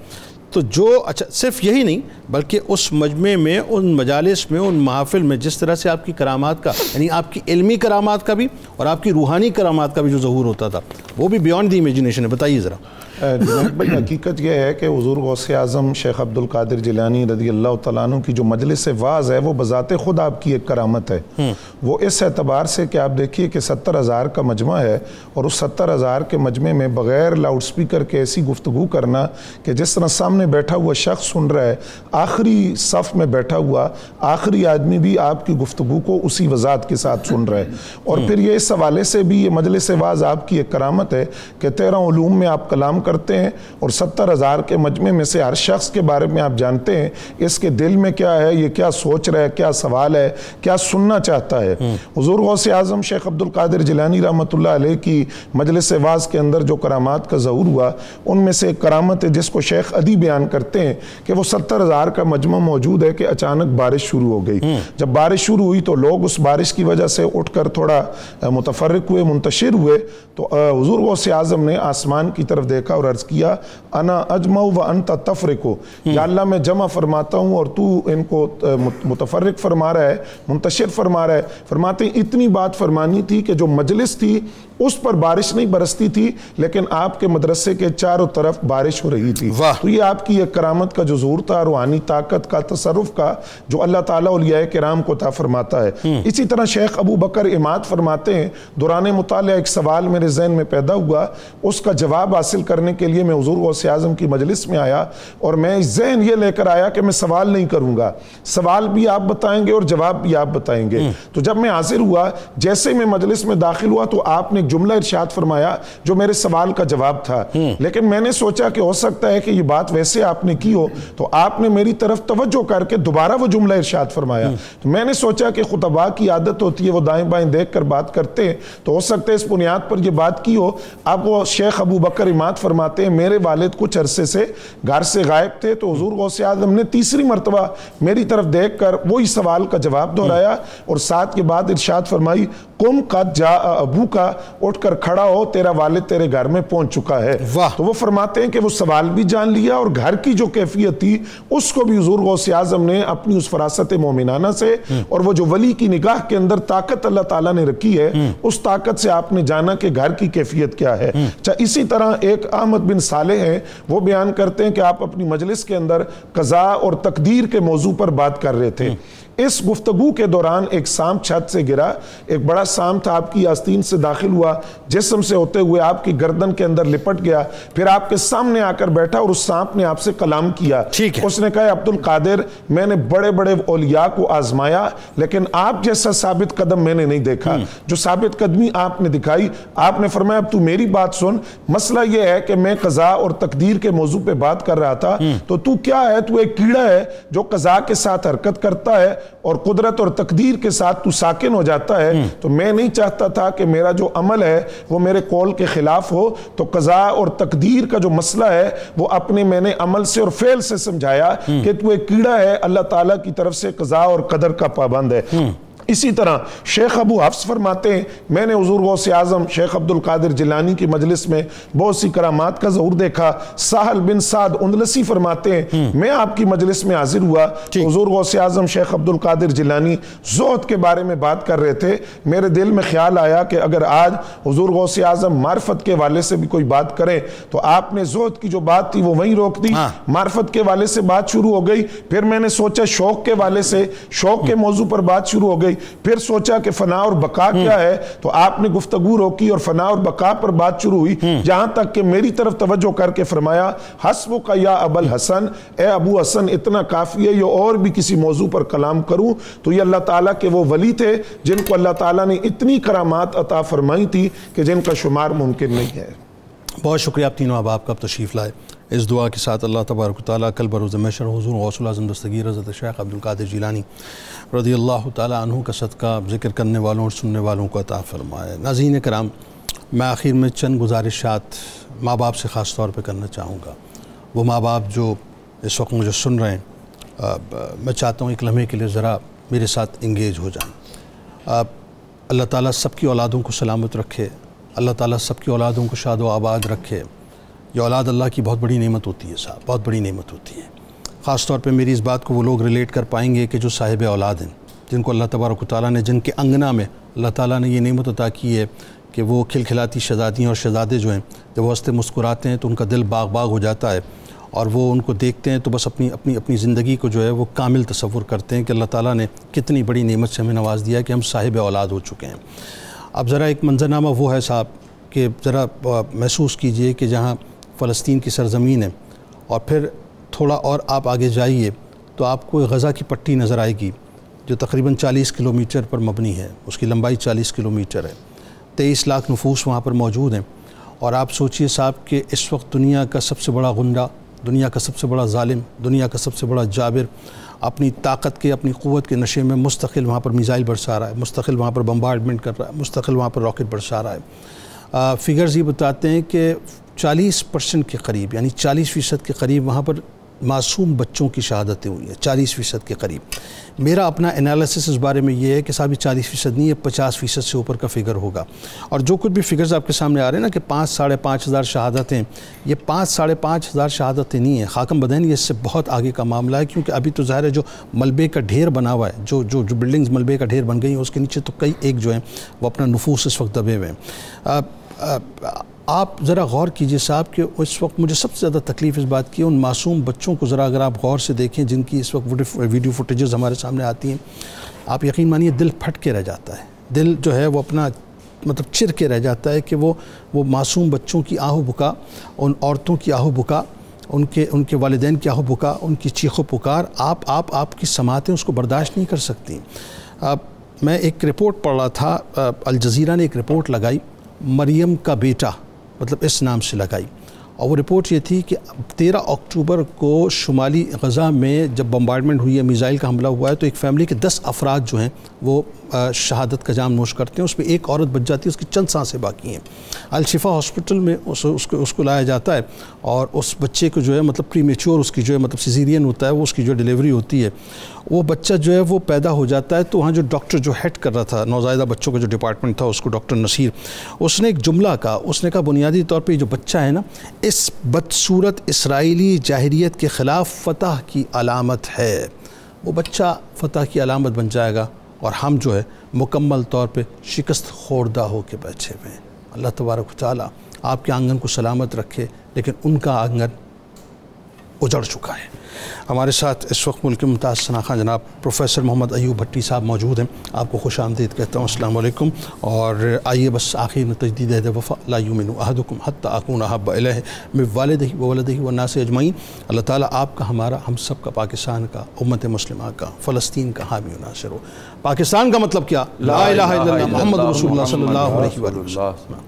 تو جو اچھا صرف یہی نہیں بلکہ اس مجمع میں، ان مجالس میں، ان محافل میں جس طرح سے آپ کی کرامات کا، یعنی آپ کی علمی کرامات کا بھی اور آپ کی روحانی کرامات کا بھی جو ظہور ہوتا تھا، وہ بھی بیانڈ دی امیجنیشن ہے۔ بتائیے ذرا۔ جناب بھائی، حقیقت یہ ہے کہ حضور غوث اعظم شیخ عبد القادر جیلانی رضی اللہ تعالیٰ عنہ کی جو مجلس واعظ ہے وہ بذات خود آپ کی ایک کرامت ہے۔ وہ اس اعتبار سے کہ آپ دیکھیے کہ 70,000 کا مجمع ہے، اور اس 70,000 کے مجمع میں بغیر لاؤڈ سپیکر کے ایسی گفتگو کرنا کہ جس طرح سامنے بیٹھا ہوا شخص سن رہا ہے، آخری صف میں بیٹھا ہوا آخری آدمی بھی آپ کی گفتگو کو اسی وضاحت کے ساتھ سن رہا ہے۔ اور پھر یہ اس حوالے سے بھی یہ مجلس واعظ آپ کی ایک کرامت ہے کہ 13 علوم میں آپ کلام کرتے ہیں، اور 70,000 کے مجمع میں سے ہر شخص کے بارے میں آپ جانتے ہیں اس کے دل میں کیا ہے، یہ کیا سوچ رہا ہے، کیا سوال ہے، کیا سننا چاہتا ہے۔ حضور غوث اعظم شیخ عبد القادر جیلانی رحمۃ اللہ علیہ کی مجلس واعظ کے اندر جو کرامات کا ظہور ہوا، ان میں سے ایک کرامت ہے جس کو شیخ ادی بیان کرتے ہیں کہ وہ 70,000 کا مجمع موجود ہے کہ اچانک بارش شروع ہو گئی۔ جب بارش شروع ہوئی تو لوگ اس بارش کی وجہ سے اٹھ کر تھوڑا متفرق ہوئے، منتشر ہوئے، تو حضور غوث اعظم نے آسمان کی طرف دیکھا اور عرض کیا انا اجمع و انت تفرقو، یا اللہ میں جمع فرماتا ہوں اور تو ان کو متفرق فرما رہا ہے، منتشر فرما رہا ہے۔ فرماتے ہیں اتنی بات فرمانی تھی کہ جو مجلس تھی اس پر بارش نہیں برستی تھی، لیکن آپ کے مدرسے کے چاروں طرف بارش ہو رہی تھی۔ تو یہ آپ کی ایک کرامت کا جو ظہور تھا، روحانی طاقت کا، تصرف کا، جو اللہ تعالیٰ اولیاء کرام کو عطا فرماتا ہے۔ اسی طرح شیخ ابو بکر اماد فرماتے ہیں، دوران مطالعہ ایک سوال میرے ذہن میں پیدا ہوا، اس کا جواب حاصل کرنے کے لیے میں حضور غوث اعظم کی مجلس میں آیا، اور میں ذہن یہ لے کر آیا کہ میں سوال نہیں کروں گا، سوال بھی آپ بتائیں گے اور جواب بھی آپ بتائیں گے۔ تو جب میں حاضر ہوا، جیسے میں مجلس میں داخل ہوا تو آپ نے جملہ ارشاد فرمایا جو میرے سوال کا جواب تھا، لیکن میں نے سوچا کہ ہو سکتا ہے کہ یہ بات ویسے آپ نے کی ہو، تو آپ نے میری طرف توجہ کر کے دوبارہ وہ جملہ ارشاد فرمایا۔ تو میں نے سوچا کہ خطباء کی عادت ہوتی ہے وہ دائیں بائیں دیکھ کر بات کرتے ہیں، تو ہو سکتا ہے اس بنیاد پر یہ بات کی ہو۔ اب وہ شیخ ابو بکر اماد فرماتے ہیں میرے والد کچھ عرصے سے گھر سے غائب تھے، تو حضور غوث اعظم نے تیسری مرتبہ میری طرف دیکھ کر وہی سوال کا جواب دہرایا، اور ساتھ کے بعد ارشاد فرمائی قم قد جاء ابو کا، اٹھ کر کھڑا ہو، تیرا والد تیرے گھر میں پہنچ چکا ہے۔ تو وہ فرماتے ہیں کہ وہ سوال بھی جان لیا، اور گھر کی جو کیفیت تھی اس کو بھی حضور غوث اعظم نے اپنی اس فراست مومنانہ سے، اور وہ جو ولی کی نگاہ کے اندر طاقت اللہ تعالیٰ نے رکھی ہے، اس طاقت سے آپ نے جانا کہ گھر کی کیفیت کیا ہے۔ اسی طرح ایک احمد بن صالح ہیں، وہ بیان کرتے ہیں کہ آپ اپنی مجلس کے اندر قضاء اور تقدیر کے موضوع پر بات کر رہے تھے۔ اس گفتگو کے دوران ایک سانپ چھت سے گرا، ایک بڑا سانپ تھا، آپ کی آستین سے داخل ہوا، جسم سے ہوتے ہوئے آپ کی گردن کے اندر لپٹ گیا، پھر آپ کے سامنے آ کر بیٹھا، اور اس سانپ نے آپ سے کلام کیا۔ اس نے کہا عبد القادر، میں نے بڑے بڑے اولیاء کو آزمایا، لیکن آپ جیسا ثابت قدم میں نے نہیں دیکھا، جو ثابت قدمی آپ نے دکھائی۔ آپ نے فرمایا اب تو میری بات سن، مسئلہ یہ ہے کہ میں قضاء اور تقدیر کے موضوع پہ بات کر رہا تھا، تو کیا ہے؟ تو ایک کیڑا ہے جو قضاء کے ساتھ حرکت کرتا ہے اور قدرت اور تقدیر کے ساتھ تو ساکن ہو جاتا ہے، تو میں نہیں چاہتا تھا کہ میرا جو عمل ہے وہ میرے قول کے خلاف ہو، تو قضاء اور تقدیر کا جو مسئلہ ہے وہ اپنے میں نے عمل سے اور فعل سے سمجھایا کہ تو ایک کیڑا ہے، اللہ تعالیٰ کی طرف سے قضاء اور قدر کا پابند ہے۔ اسی طرح شیخ ابو حفص فرماتے ہیں میں نے حضور غوث اعظم شیخ عبد القادر جیلانی کی مجلس میں بہت سی کرامات کا ظہور دیکھا. ساحل بن سعد اندلسی فرماتے ہیں میں آپ کی مجلس میں حاضر ہوا, حضور غوث اعظم شیخ عبد القادر جیلانی زہد کے بارے میں بات کر رہے تھے. میرے دل میں خیال آیا کہ اگر آج حضور غوث اعظم معرفت کے والے سے بھی کوئی بات کرے تو آپ نے زہد کی جو بات تھی وہ وہیں روک دی, معرفت کے والے سے بات شروع ہو گئی. پھر میں نے سوچا شوق کے والے سے, شوق کے موضوع پر بات شروع ہو گئی. پھر سوچا کہ فنا اور بقا کیا ہے, تو آپ نے گفتگو روکی اور فنا اور بقا پر بات شروع ہوئی, جہاں تک کہ میری طرف توجہ کر کے فرمایا حسبک یا ابو الحسن, اے ابو حسن اتنا کافی ہے, یہ اور بھی کسی موضوع پر کلام کروں. تو یہ اللہ تعالیٰ کے وہ ولی تھے جن کو اللہ تعالیٰ نے اتنی کرامات عطا فرمائی تھی کہ جن کا شمار ممکن نہیں ہے. بہت شکریہ آپ تینوں احباب کا تشریف لائے. اس دعا کے ساتھ اللہ تبارک و تعالیٰ کل بروز محشر حضور غوث الاعظم دستگیر حضرت شیخ عبد القادر جیلانی رضی اللہ تعالیٰ عنہ کا صدقہ ذکر کرنے والوں اور سننے والوں کو عطا فرمائے. ناظرین کرام, میں آخر میں چند گزارشات ماں باپ سے خاص طور پہ کرنا چاہوں گا. وہ ماں باپ جو اس وقت مجھے سن رہے ہیں, میں چاہتا ہوں ایک لمحے کے لیے ذرا میرے ساتھ انگیج ہو جائیں. اللہ تعالیٰ سب کی اولادوں کو سلامت رکھے, اللہ تعالیٰ سب کی اولادوں کو شاد و آباد رکھے. یہ اولاد اللہ کی بہت بڑی نعمت ہوتی ہے صاحب, بہت بڑی نعمت ہوتی ہے. خاص طور پہ میری اس بات کو وہ لوگ ریلیٹ کر پائیں گے کہ جو صاحب اولاد ہیں, جن کو اللہ تبارک و تعالیٰ نے, جن کے انگنا میں اللہ تعالیٰ نے یہ نعمت عطا کی ہے کہ وہ کھلکھلاتی شہزادیاں اور شہزادے جو ہیں جب وہ ہنستے مسکراتے ہیں تو ان کا دل باغ باغ ہو جاتا ہے, اور وہ ان کو دیکھتے ہیں تو بس اپنی زندگی کو جو ہے وہ کامل تصور کرتے ہیں کہ اللہ تعالیٰ نے کتنی بڑی نعمت سے ہمیں نواز دیا ہے کہ ہم صاحب اولاد ہو چکے ہیں. اب ذرا ایک منظرنامہ وہ ہے صاحب کہ ذرا محسوس کیجئے کہ جہاں فلسطین کی سرزمین ہے, اور پھر تھوڑا اور آپ آگے جائیے تو آپ کو غزہ کی پٹی نظر آئے گی جو تقریباً 40 کلومیٹر پر مبنی ہے. اس کی لمبائی 40 کلومیٹر ہے. 23 لاکھ نفوس وہاں پر موجود ہیں. اور آپ سوچئے صاحب کہ اس وقت دنیا کا سب سے بڑا غنڈہ, دنیا کا سب سے بڑا ظالم, دنیا کا سب سے بڑا جابر اپنی طاقت کے, اپنی قوت کے نشے میں مستقل وہاں پر میزائل برسا رہا ہے, مستقل وہاں پر بمبارڈمنٹ کر رہا ہے, مستقل وہاں پر راکٹ برسا رہا ہے. فگرز یہ بتاتے ہیں کہ 40% کے قریب, یعنی 40% کے قریب وہاں پر معصوم بچوں کی شہادتیں ہوئی ہیں, 40% کے قریب. میرا اپنا انالیسس اس بارے میں یہ ہے کہ صاحب 40% نہیں ہے, 50% سے اوپر کا فگر ہوگا. اور جو کچھ بھی فگرز آپ کے سامنے آ رہے ہیں نا کہ 5-5.5 ہزار شہادتیں, یہ 5-5.5 ہزار شہادتیں نہیں ہیں خاکم بدین, یہ اس سے بہت آگے کا معاملہ ہے. کیونکہ ابھی تو ظاہر ہے جو ملبے کا ڈھیر بنا ہوا ہے, جو بلڈنگز ملبے کا ڈھیر بن گئی ہیں, اس کے نیچے تو کئی ایک جو ہیں وہ اپنا نفوس اس وقت دبے ہوئے ہیں. آپ ذرا غور کیجئے صاحب کہ اس وقت مجھے سب سے زیادہ تکلیف اس بات کی ہے ان معصوم بچوں کو. ذرا اگر آپ غور سے دیکھیں جن کی اس وقت ویڈیو فوٹیجز ہمارے سامنے آتی ہیں, آپ یقین مانیے دل پھٹ کے رہ جاتا ہے. دل جو ہے وہ اپنا مطلب چر کے رہ جاتا ہے کہ وہ معصوم بچوں کی آہو بکا, ان عورتوں کی آہو بکا, ان کے والدین کی آہو بکا, ان کی چیخ و پکار آپ کی سماعتیں اس کو برداشت نہیں کر سکتی. میں ایک رپورٹ پڑھ رہا تھا, الجزیرہ نے ایک رپورٹ لگائی, مریم کا بیٹا مطلب اس نام سے لگائی, اور وہ رپورٹ یہ تھی کہ 13 اکتوبر کو شمالی غزہ میں جب بمبارڈمنٹ ہوئی ہے, میزائل کا حملہ ہوا ہے, تو ایک فیملی کے 10 افراد جو ہیں وہ شہادت کا جام نوش کرتے ہیں. اس میں ایک عورت بچ جاتی ہے, اس کی چند سانسیں باقی ہیں. الشفا ہاسپٹل میں اس کو لایا جاتا ہے, اور اس بچے کو جو ہے مطلب پری میچور اس کی جو ہے مطلب سیزیرین ہوتا ہے, وہ اس کی جو ڈیلیوری ہوتی ہے, وہ بچہ جو ہے وہ پیدا ہو جاتا ہے. تو وہاں جو ڈاکٹر جو ہیڈ کر رہا تھا نوزائیدہ بچوں کا جو ڈپارٹمنٹ تھا, اس کو ڈاکٹر نصیر, اس نے ایک جملہ کہا. اس نے کہا بنیادی طور پہ جو بچہ ہے نا, اس بدصورت اسرائیلی جاہلیت کے خلاف فتح کی علامت ہے. وہ بچہ فتح کی علامت بن جائے گا, اور ہم جو ہے مکمل طور پہ شکست خوردہ ہو کے بیٹھے ہوئے ہیں. اللہ تبارک و تعالیٰ آپ کے آنگن کو سلامت رکھے, لیکن ان کا آنگن اجڑ چکا ہے. ہمارے ساتھ اس وقت ملک ممتاز شناخواں جناب پروفیسر محمد ایوب بھٹی صاحب موجود ہیں. آپ کو خوش آمدید کہتا ہوں, السلام علیکم. اور آئیے بس آخر میں تجدید عہد وفا, لا یؤمن احدکم حتی اکون احب الیہ من والدہ وولدہ والناس اجمعین. اللہ تعالیٰ آپ کا, ہمارا, ہم سب کا, پاکستان کا, امت مسلمہ کا, فلسطین کا حامی و ناصر ہو. پاکستان کا مطلب کیا؟ لا الہ الا اللہ محمد رسول اللہ صلی اللہ علیہ وسلم.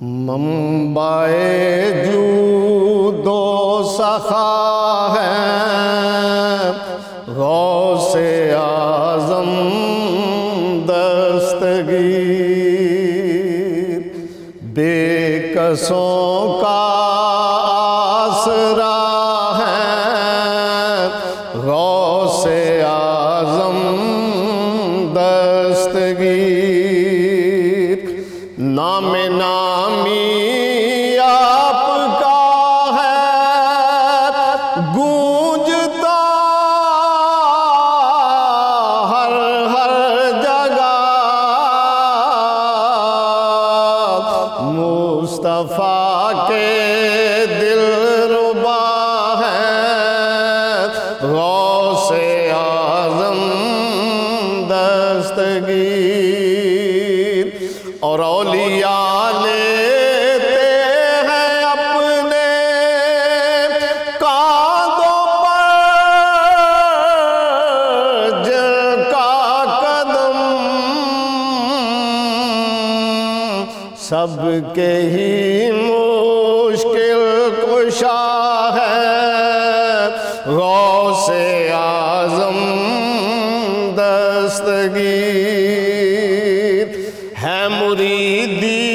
منبع جود و سخا ہے غوث اعظم دستگیر, بے کسوں کا آسرا ہے غوث اعظم دستگیر. خدا کے دل ربا ہے غوث اعظم دستگیر، اور اولیاء لیتے ہیں اپنے کاندھوں پر جن کا قدم سب کے ہی مشکل کشا ہے غوث اعظم دستگیر، ہے مریدی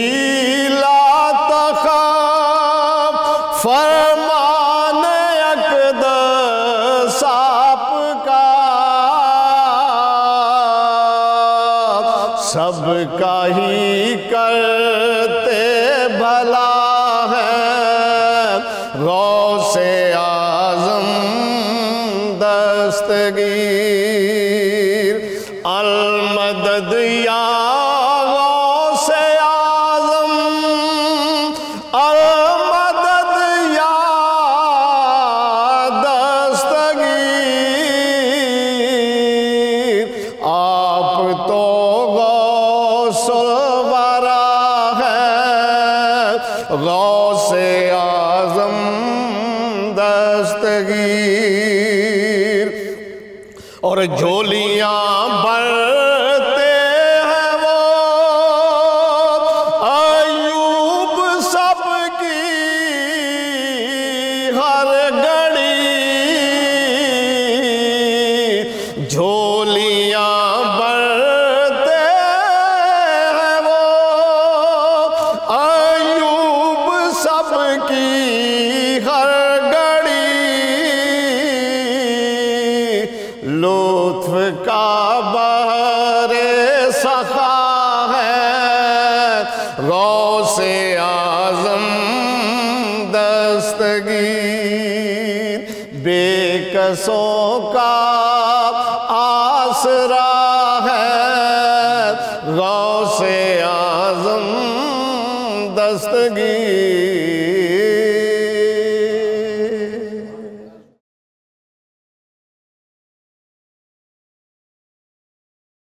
لا تخف فرمان اقدس آپ کا، سب کا ہی کرتے بھلا ہے غوث اعظم دستگیر، المدد یا غوث اعظم، المدد یا دستگیر، آپ تو غوث الورا ہے غوث اعظم دستگیر، اور جھولیاں بھرتے ہیں وہ ایوب سب کی ہر گھڑی، جھولیاں بھرتے ہیں وہ ایوب سب کی ہر گھڑی، لطف کا بحر سخا ہے غوث اعظم دستگیر، بے کسوں کا آسرا ہے غوث اعظم دستگیر۔